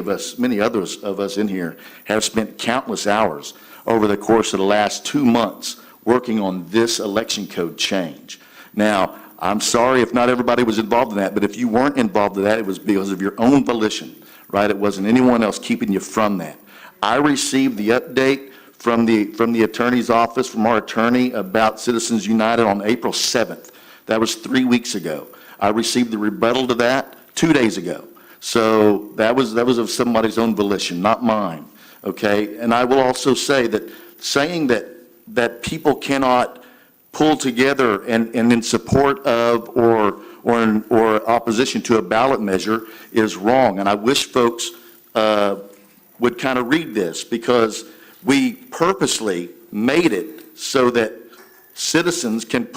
others of us in here have spent countless hours over the course of the last 2 months working on this election code change. Now, I'm sorry if not everybody was involved in that, but if you weren't involved in that, it was because of your own volition, right? It wasn't anyone else keeping you from that. I received the update from the attorney's office, from our attorney, about Citizens United on April 7th. That was 3 weeks ago. I received the rebuttal to that 2 days ago. So that was of somebody's own volition, not mine, okay? And I will also say that saying that people cannot pull together and in support of or opposition to a ballot measure is wrong. And I wish folks would kind of read this, because we purposely made it so that citizens can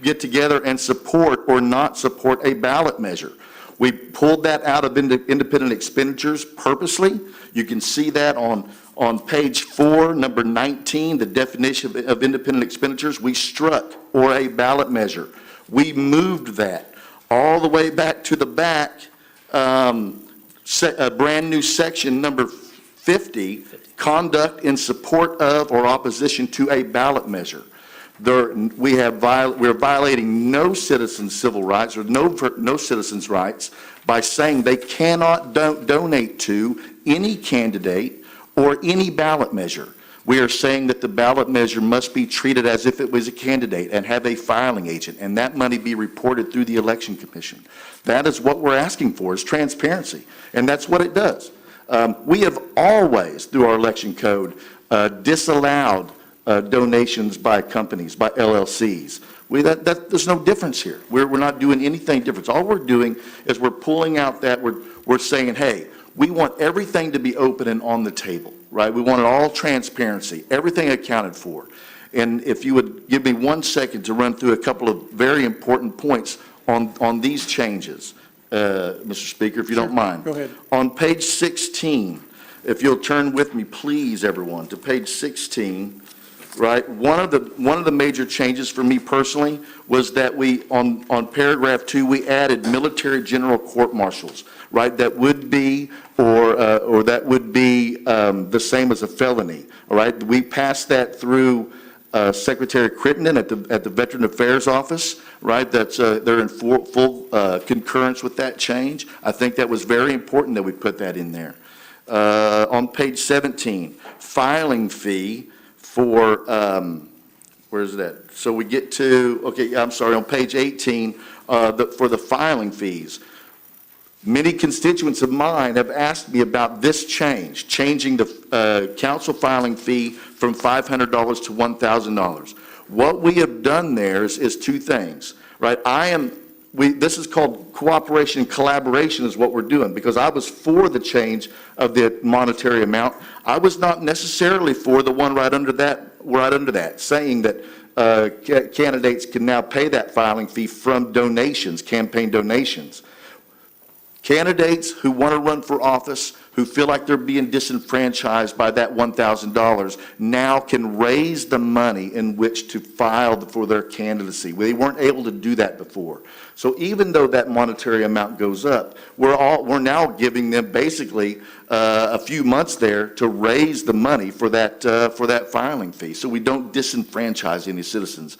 get together and support or not support a ballot measure. We pulled that out of independent expenditures purposely. You can see that on page 4, number 19, the definition of independent expenditures. We struck or a ballot measure. We moved that all the way back to the back, a brand new section number 50, conduct in support of or opposition to a ballot measure. we're violating no citizen's civil rights or no citizen's rights by saying they cannot donate to any candidate or any ballot measure. We are saying that the ballot measure must be treated as if it was a candidate and have a filing agent, and that money be reported through the Election Commission. That is what we're asking for, is transparency, and that's what it does. We have always, through our election code, disallowed donations by companies, by LLCs. There's no difference here. We're not doing anything different. All we're doing is we're pulling out that, we're saying, hey, we want everything to be open and on the table, right? We want it all transparency, everything accounted for. And if you would give me 1 second to run through a couple of very important points on these changes, Mr. Speaker, if you don't mind. Go ahead. On page 16, if you'll turn with me, please, everyone, to page 16, right? One of the major changes for me personally was that on paragraph 2, we added military general court marshals, right? That would be, or that would be the same as a felony, all right? We passed that through Secretary Crittenden at the Veteran Affairs Office, right? They're in full concurrence with that change. I think that was very important that we put that in there. On page 17, filing fee for, where's that? So we get to, okay, I'm sorry, on page 18, for the filing fees. Many constituents of mine have asked me about this change, changing the council filing fee from $500 to $1,000. What we have done there is two things, right? This is called cooperation and collaboration is what we're doing, because I was for the change of the monetary amount. I was not necessarily for the one right under that, saying that candidates can now pay that filing fee from donations, campaign donations. Candidates who want to run for office, who feel like they're being disenfranchised by that $1,000, now can raise the money in which to file for their candidacy. They weren't able to do that before. So even though that monetary amount goes up, we're now giving them basically a few months there to raise the money for that filing fee, so we don't disenfranchise any citizens.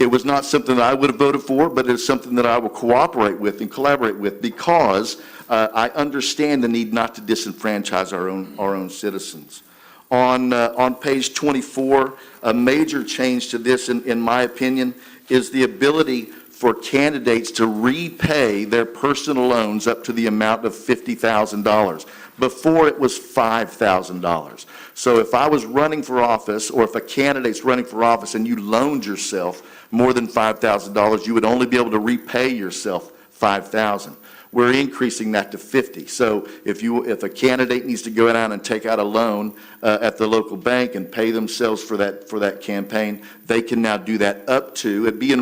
It was not something that I would have voted for, but it's something that I will cooperate with and collaborate with, because I understand the need not to disenfranchise our own citizens. On page 24, a major change to this, in my opinion, is the ability for candidates to repay their personal loans up to the amount of $50,000. Before, it was $5,000. So if I was running for office, or if a candidate's running for office and you loaned yourself more than $5,000, you would only be able to repay yourself $5,000. We're increasing that to $50,000. So if a candidate needs to go down and take out a loan at the local bank and pay themselves for that campaign, they can now do that up to, be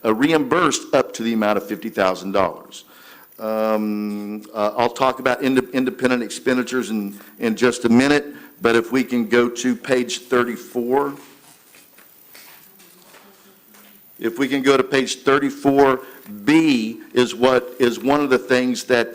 reimbursed up to the amount of $50,000. I'll talk about independent expenditures in just a minute, but if we can go to page 34. If we can go to page 34B is one of the things that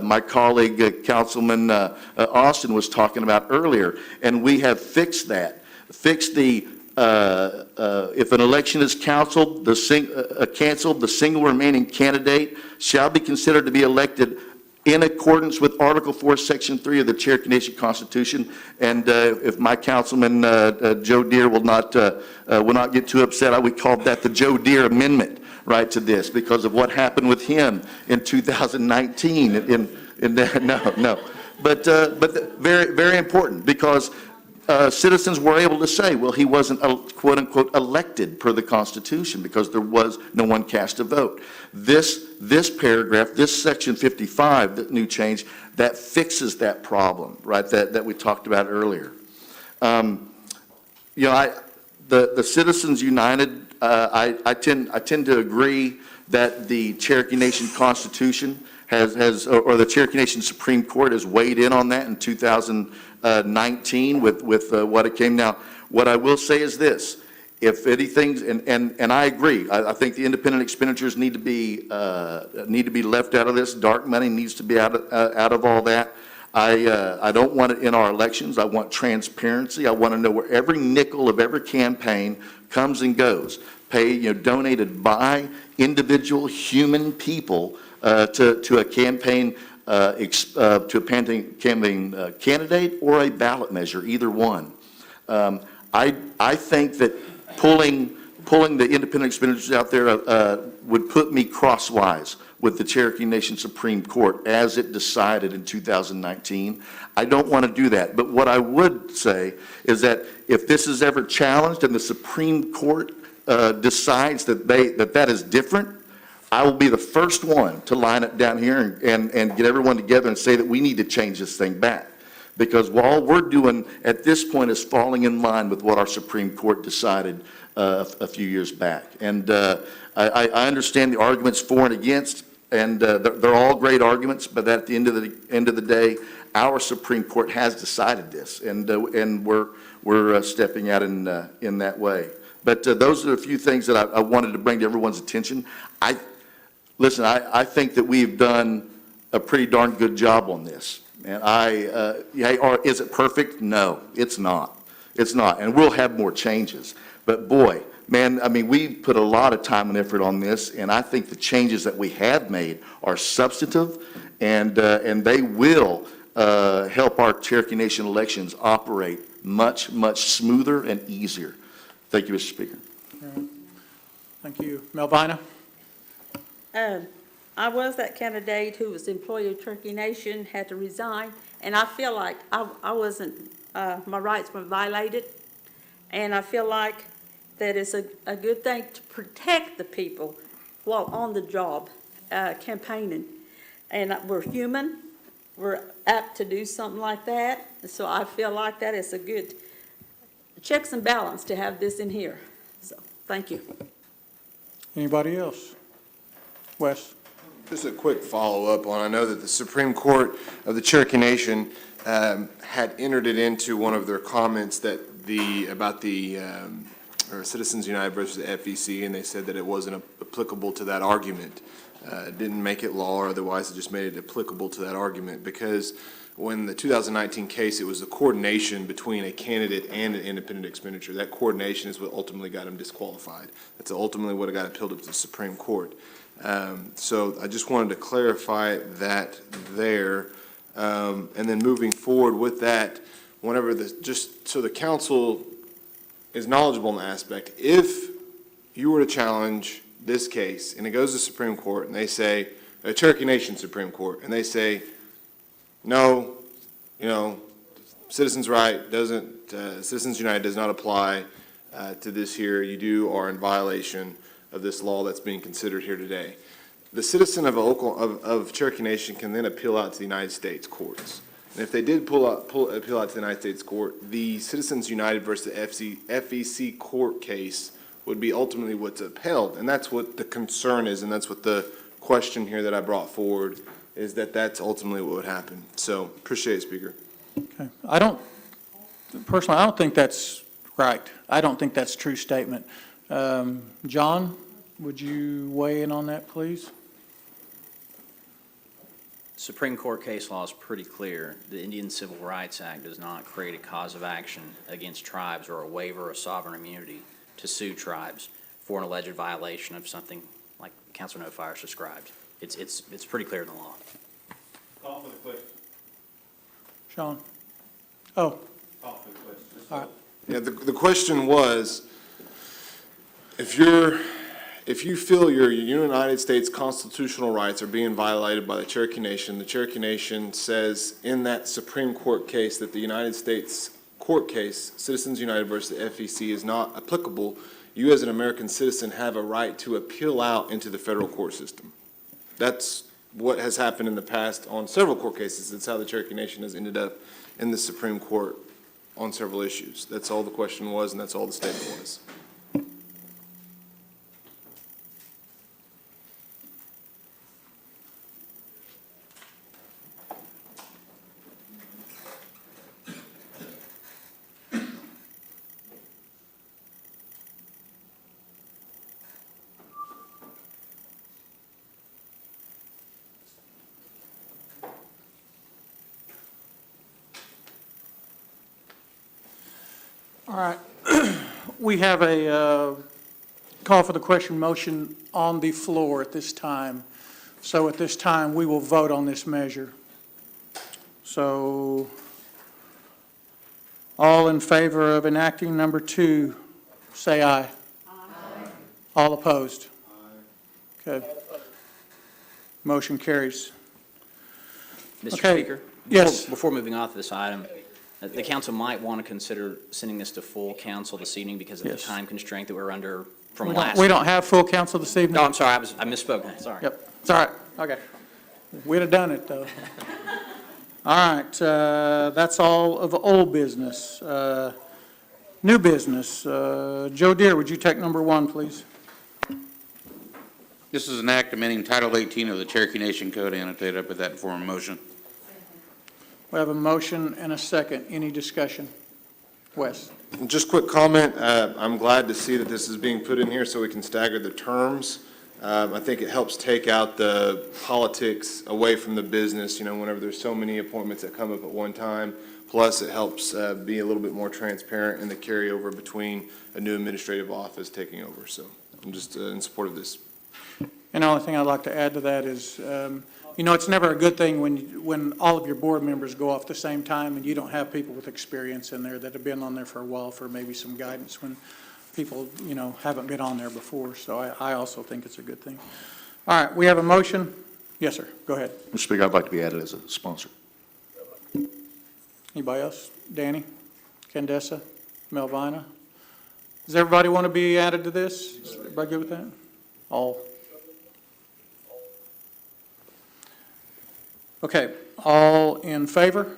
my colleague, Councilman Austin, was talking about earlier, and we have fixed that. Fixed the if an election is canceled, the single remaining candidate shall be considered to be elected in accordance with Article 4, Section 3 of the Cherokee Nation Constitution. And if my councilman, Joe Deere, will not get too upset, we called that the Joe Deere Amendment, right, to this, because of what happened with him in 2019. But very, very important, because citizens were able to say, well, he wasn't, quote unquote, elected per the Constitution because there was no one cast a vote. This paragraph, this section 55, the new change, that fixes that problem, right, that we talked about earlier. The Citizens United, I tend to agree that the Cherokee Nation Constitution or the Cherokee Nation Supreme Court has weighed in on that in 2019 with what it came. Now, what I will say is this: if anything, and I agree, I think the independent expenditures need to be left out of this. Dark money needs to be out of all that. I don't want it in our elections. I want transparency. I want to know where every nickel of every campaign comes and goes, donated by individual human people to a campaign, campaign candidate or a ballot measure, either one. I think that pulling the independent expenditures out there would put me crosswise with the Cherokee Nation Supreme Court as it decided in 2019. I don't want to do that. But what I would say is that if this is ever challenged and the Supreme Court decides that that is different, I will be the first one to line it down here and get everyone together and say that we need to change this thing back. Because all we're doing at this point is falling in line with what our Supreme Court decided a few years back. And I understand the arguments for and against, and they're all great arguments, but at the end of the day, our Supreme Court has decided this, and we're stepping out in that way. But those are a few things that I wanted to bring to everyone's attention. I think that we've done a pretty darn good job on this. And is it perfect? No, it's not. It's not, and we'll have more changes. But boy, man, I mean, we put a lot of time and effort on this, and I think the changes that we have made are substantive, and they will help our Cherokee Nation elections operate much, much smoother and easier. Thank you, Mr. Speaker. All right. Thank you. Melvina? I was that candidate who was employee of Cherokee Nation, had to resign, and I feel like I wasn't, my rights were violated, and I feel like that it's a good thing to protect the people while on the job campaigning. And we're human, we're apt to do something like that, so I feel like that is a good checks and balance to have this in here. So, thank you. Anybody else? Wes? Just a quick follow-up on, I know that the Supreme Court of the Cherokee Nation had entered it into one of their comments that about the Citizens United versus the FEC, and they said that it wasn't applicable to that argument. It didn't make it law, or otherwise it just made it applicable to that argument, because when the 2019 case, it was a coordination between a candidate and an independent expenditure. That coordination is what ultimately got him disqualified. That's ultimately what got appealed up to the Supreme Court. So I just wanted to clarify that there. And then moving forward with that, whenever just so the council is knowledgeable in the aspect, if you were to challenge this case and it goes to the Supreme Court and they say, a Cherokee Nation Supreme Court, and they say, no, Citizens United does not apply to this here. You are in violation of this law that's being considered here today. The citizen of Cherokee Nation can then appeal out to the United States courts. And if they did appeal out to the United States court, the Citizens United versus the FEC court case would be ultimately what's upheld. And that's what the concern is, and that's what the question here that I brought forward is, that's ultimately what would happen. So appreciate it, Speaker. Okay. Personally, I don't think that's right. I don't think that's a true statement. John, would you weigh in on that, please? Supreme Court case law is pretty clear. The Indian Civil Rights Act does not create a cause of action against tribes or a waiver of sovereign immunity to sue tribes for an alleged violation of something like Councilor Nofire described. It's pretty clear in the law. Call for the question. Sean? Oh. Call for the question. All right. Yeah, the question was, if you feel your United States constitutional rights are being violated by the Cherokee Nation says in that Supreme Court case that the United States court case, Citizens United versus the FEC, is not applicable, you as an American citizen have a right to appeal out into the federal court system. That's what has happened in the past on several court cases. That's how the Cherokee Nation has ended up in the Supreme Court on several issues. That's all the question was, and that's all the statement was. All right. We have a call for the question motion on the floor at this time. So at this time, we will vote on this measure. So all in favor of enacting number 2, say aye. Aye. All opposed? Aye. Okay. Motion carries. Mr. Okay. Speaker? Yes. Before moving on to this item, the council might want to consider sending this to full council this evening because of the Yes. time constraint that we're under from We last. don't, we don't have full council this evening? No, I'm sorry, I misspoke, sorry. Yep, it's all right, okay. We'd have done it, though. All right, that's all of old business. New business, Joe Deere, would you take number 1, please? This is an act amending Title 18 of the Cherokee Nation Code annotated. I put that in form of motion. We have a motion and a second. Any discussion? Wes? Just quick comment, I'm glad to see that this is being put in here so we can stagger the terms. I think it helps take out the politics away from the business, you know, whenever there's so many appointments that come up at one time. Plus, it helps be a little bit more transparent in the carryover between a new administrative office taking over. So I'm just in support of this. And the only thing I'd like to add to that is, you know, it's never a good thing when all of your board members go off the same time and you don't have people with experience in there that have been on there for a while for maybe some guidance when people, you know, haven't been on there before. So I also think it's a good thing. All right, we have a motion. Yes, sir. Go ahead. Mr. Speaker, I'd like to be added as a sponsor. Anybody else? Danny? Candessa? Melvina? Does everybody want to be added to this? Is everybody good with that? All? Okay, all in favor?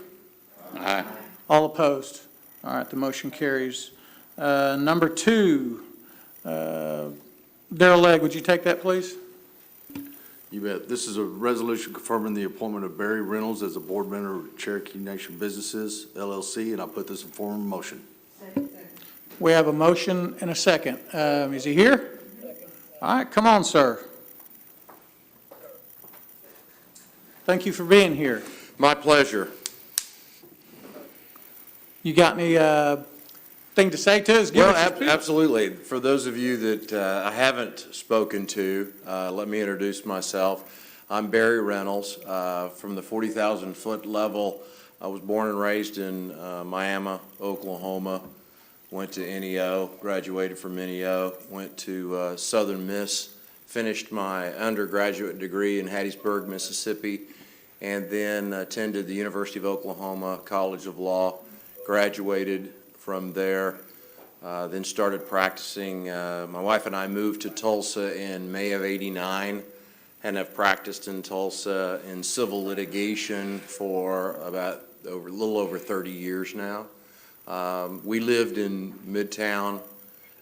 Aye. All opposed? All right, the motion carries. Number 2, Darrell Legg, would you take that, please? You bet. This is a resolution confirming the appointment of Barry Reynolds as a board member of Cherokee Nation Businesses, LLC, and I'll put this in form of motion. We have a motion and a second. Is he here? All right, come on, sir. Thank you for being here. My pleasure. You got any thing to say to us? Give us your spiel. Absolutely. For those of you that I haven't spoken to, let me introduce myself. I'm Barry Reynolds from the 40,000-foot level. I was born and raised in Miami, Oklahoma. Went to NEO, graduated from NEO, went to Southern Miss, finished my undergraduate degree in Hattiesburg, Mississippi, and then attended the University of Oklahoma College of Law, graduated from there, then started practicing. My wife and I moved to Tulsa in May of '89 and have practiced in Tulsa in civil litigation for about a little over 30 years now. We lived in Midtown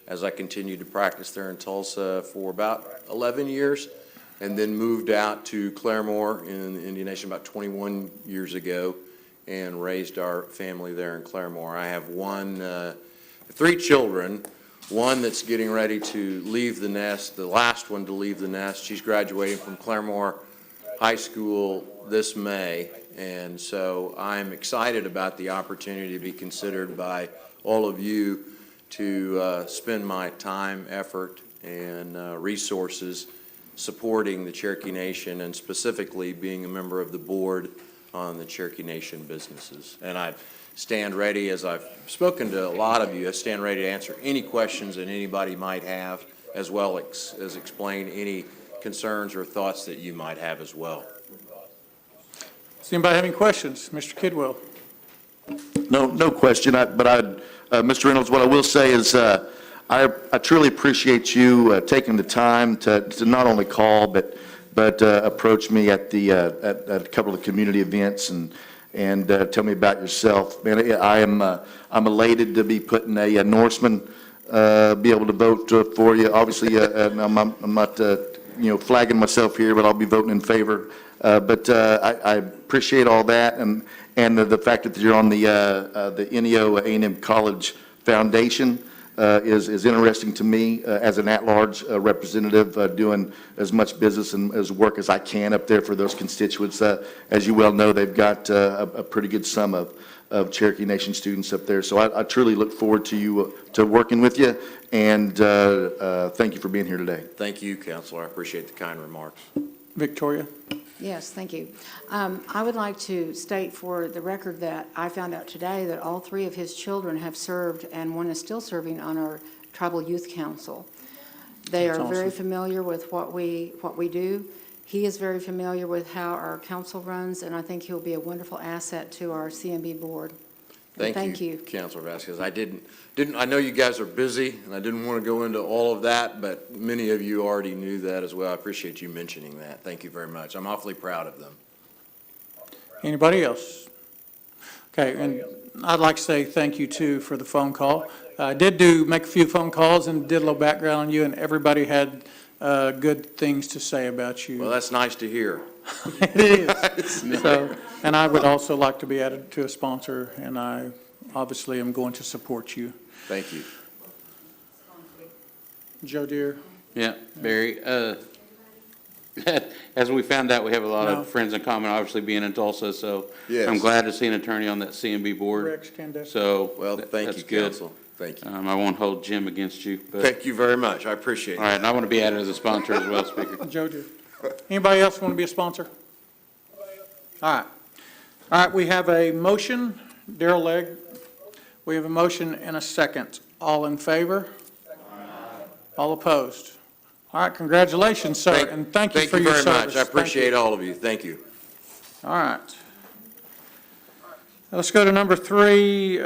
as I continued to practice there in Tulsa for about 11 years, and then moved out to Claremore in the Indian Nation about 21 years ago and raised our family there in Claremore. I have 3 children, one that's getting ready to leave the nest, the last one to leave the nest. She's graduating from Claremore High School this May, and so I'm excited about the opportunity to be considered by all of you to spend my time, effort, and resources supporting the Cherokee Nation and specifically being a member of the board on the Cherokee Nation businesses. And I stand ready, as I've spoken to a lot of you, I stand ready to answer any questions that anybody might have, as well as explain any concerns or thoughts that you might have as well. Does anybody have any questions? Mr. Kidwell? No question, Mr. Reynolds, what I will say is I truly appreciate you taking the time to not only call, but approach me at a couple of community events and tell me about yourself. Man, I'm elated to be putting a Norseman, be able to vote for you. Obviously, I'm not flagging myself here, but I'll be voting in favor. But I appreciate all that and the fact that you're on the NEO A&M College Foundation. is interesting to me as an at-large representative, doing as much business and as work as I can up there for those constituents. As you well know, they've got a pretty good sum of Cherokee Nation students up there. So I truly look forward to working with you, and thank you for being here today. Thank you, Counselor. I appreciate the kind remarks. Victoria? Yes, thank you. I would like to state for the record that I found out today that all 3 of his children have served, and one is still serving on our Tribal Youth Council. They That's are very awesome. familiar with what we do. He is very familiar with how our council runs, and I think he'll be a wonderful asset to our CMB board. Thank you, Counselor Vasquez. I know you guys are busy, and I didn't want to go into all of that, but many of you already knew that as well. I appreciate you mentioning that. Thank you very much. I'm awfully proud of them. Anybody else? Okay, and I'd like to say thank you, too, for the phone call. I did make a few phone calls and did a little background on you, and everybody had good things to say about you. Well, that's nice to hear. It is. So, and I would also like to be added to a sponsor, and I obviously am going to support you. Thank you. Joe Deere? Yeah, Barry, as we found out, we have a lot No. of friends in common, obviously being in Tulsa, so Yes. I'm glad to see an attorney on that CMB board. Rex Candesto. So, Well, thank that's you, good. Counsel. Thank you. I won't hold Jim against you, but, Thank you very much. I appreciate it. all right, and I want to be added as a sponsor as well, Speaker. Joe Deere. Anybody else want to be a sponsor? All right. All right, we have a motion. Darrell Legg. We have a motion and a second. All in favor? All opposed? All right, congratulations, sir, and thank you for your service. Thank you very much. I Thank appreciate you. all of you. Thank you. All right. Let's go to number 3.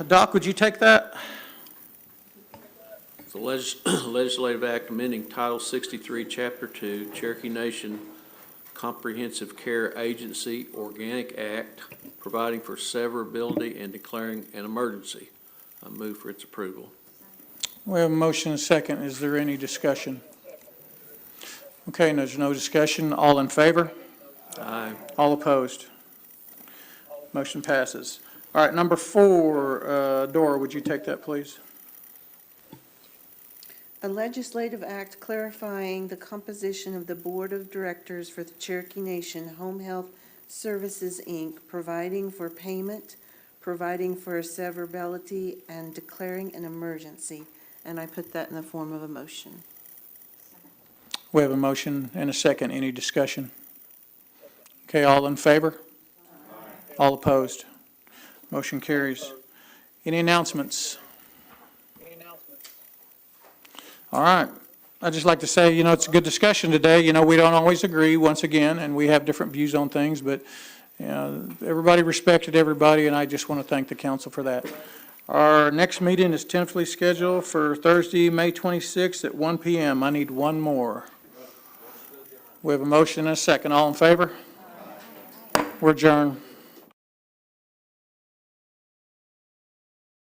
Doc, would you take that? The legislative act amending Title 63, Chapter 2, Cherokee Nation Comprehensive Care Agency Organic Act, providing for severability and declaring an emergency. I move for its approval. We have a motion and a second. Is there any discussion? Okay, and there's no discussion. All in favor? Aye. All opposed? Motion passes. All right, number 4, Dora, would you take that, please? A legislative act clarifying the composition of the Board of Directors for the Cherokee Nation Home Health Services, Inc., providing for payment, providing for severability, and declaring an emergency. And I put that in the form of a motion. We have a motion and a second. Any discussion? Okay, all in favor? All opposed? Motion carries. Any announcements? All right. I'd just like to say, it's a good discussion today. We don't always agree, once again, and we have different views on things, but, everybody respected everybody, and I just want to thank the council for that. Our next meeting is tentatively scheduled for Thursday, May 26th at 1 p.m. I need one more. We have a motion and a second. All in favor? We're adjourned.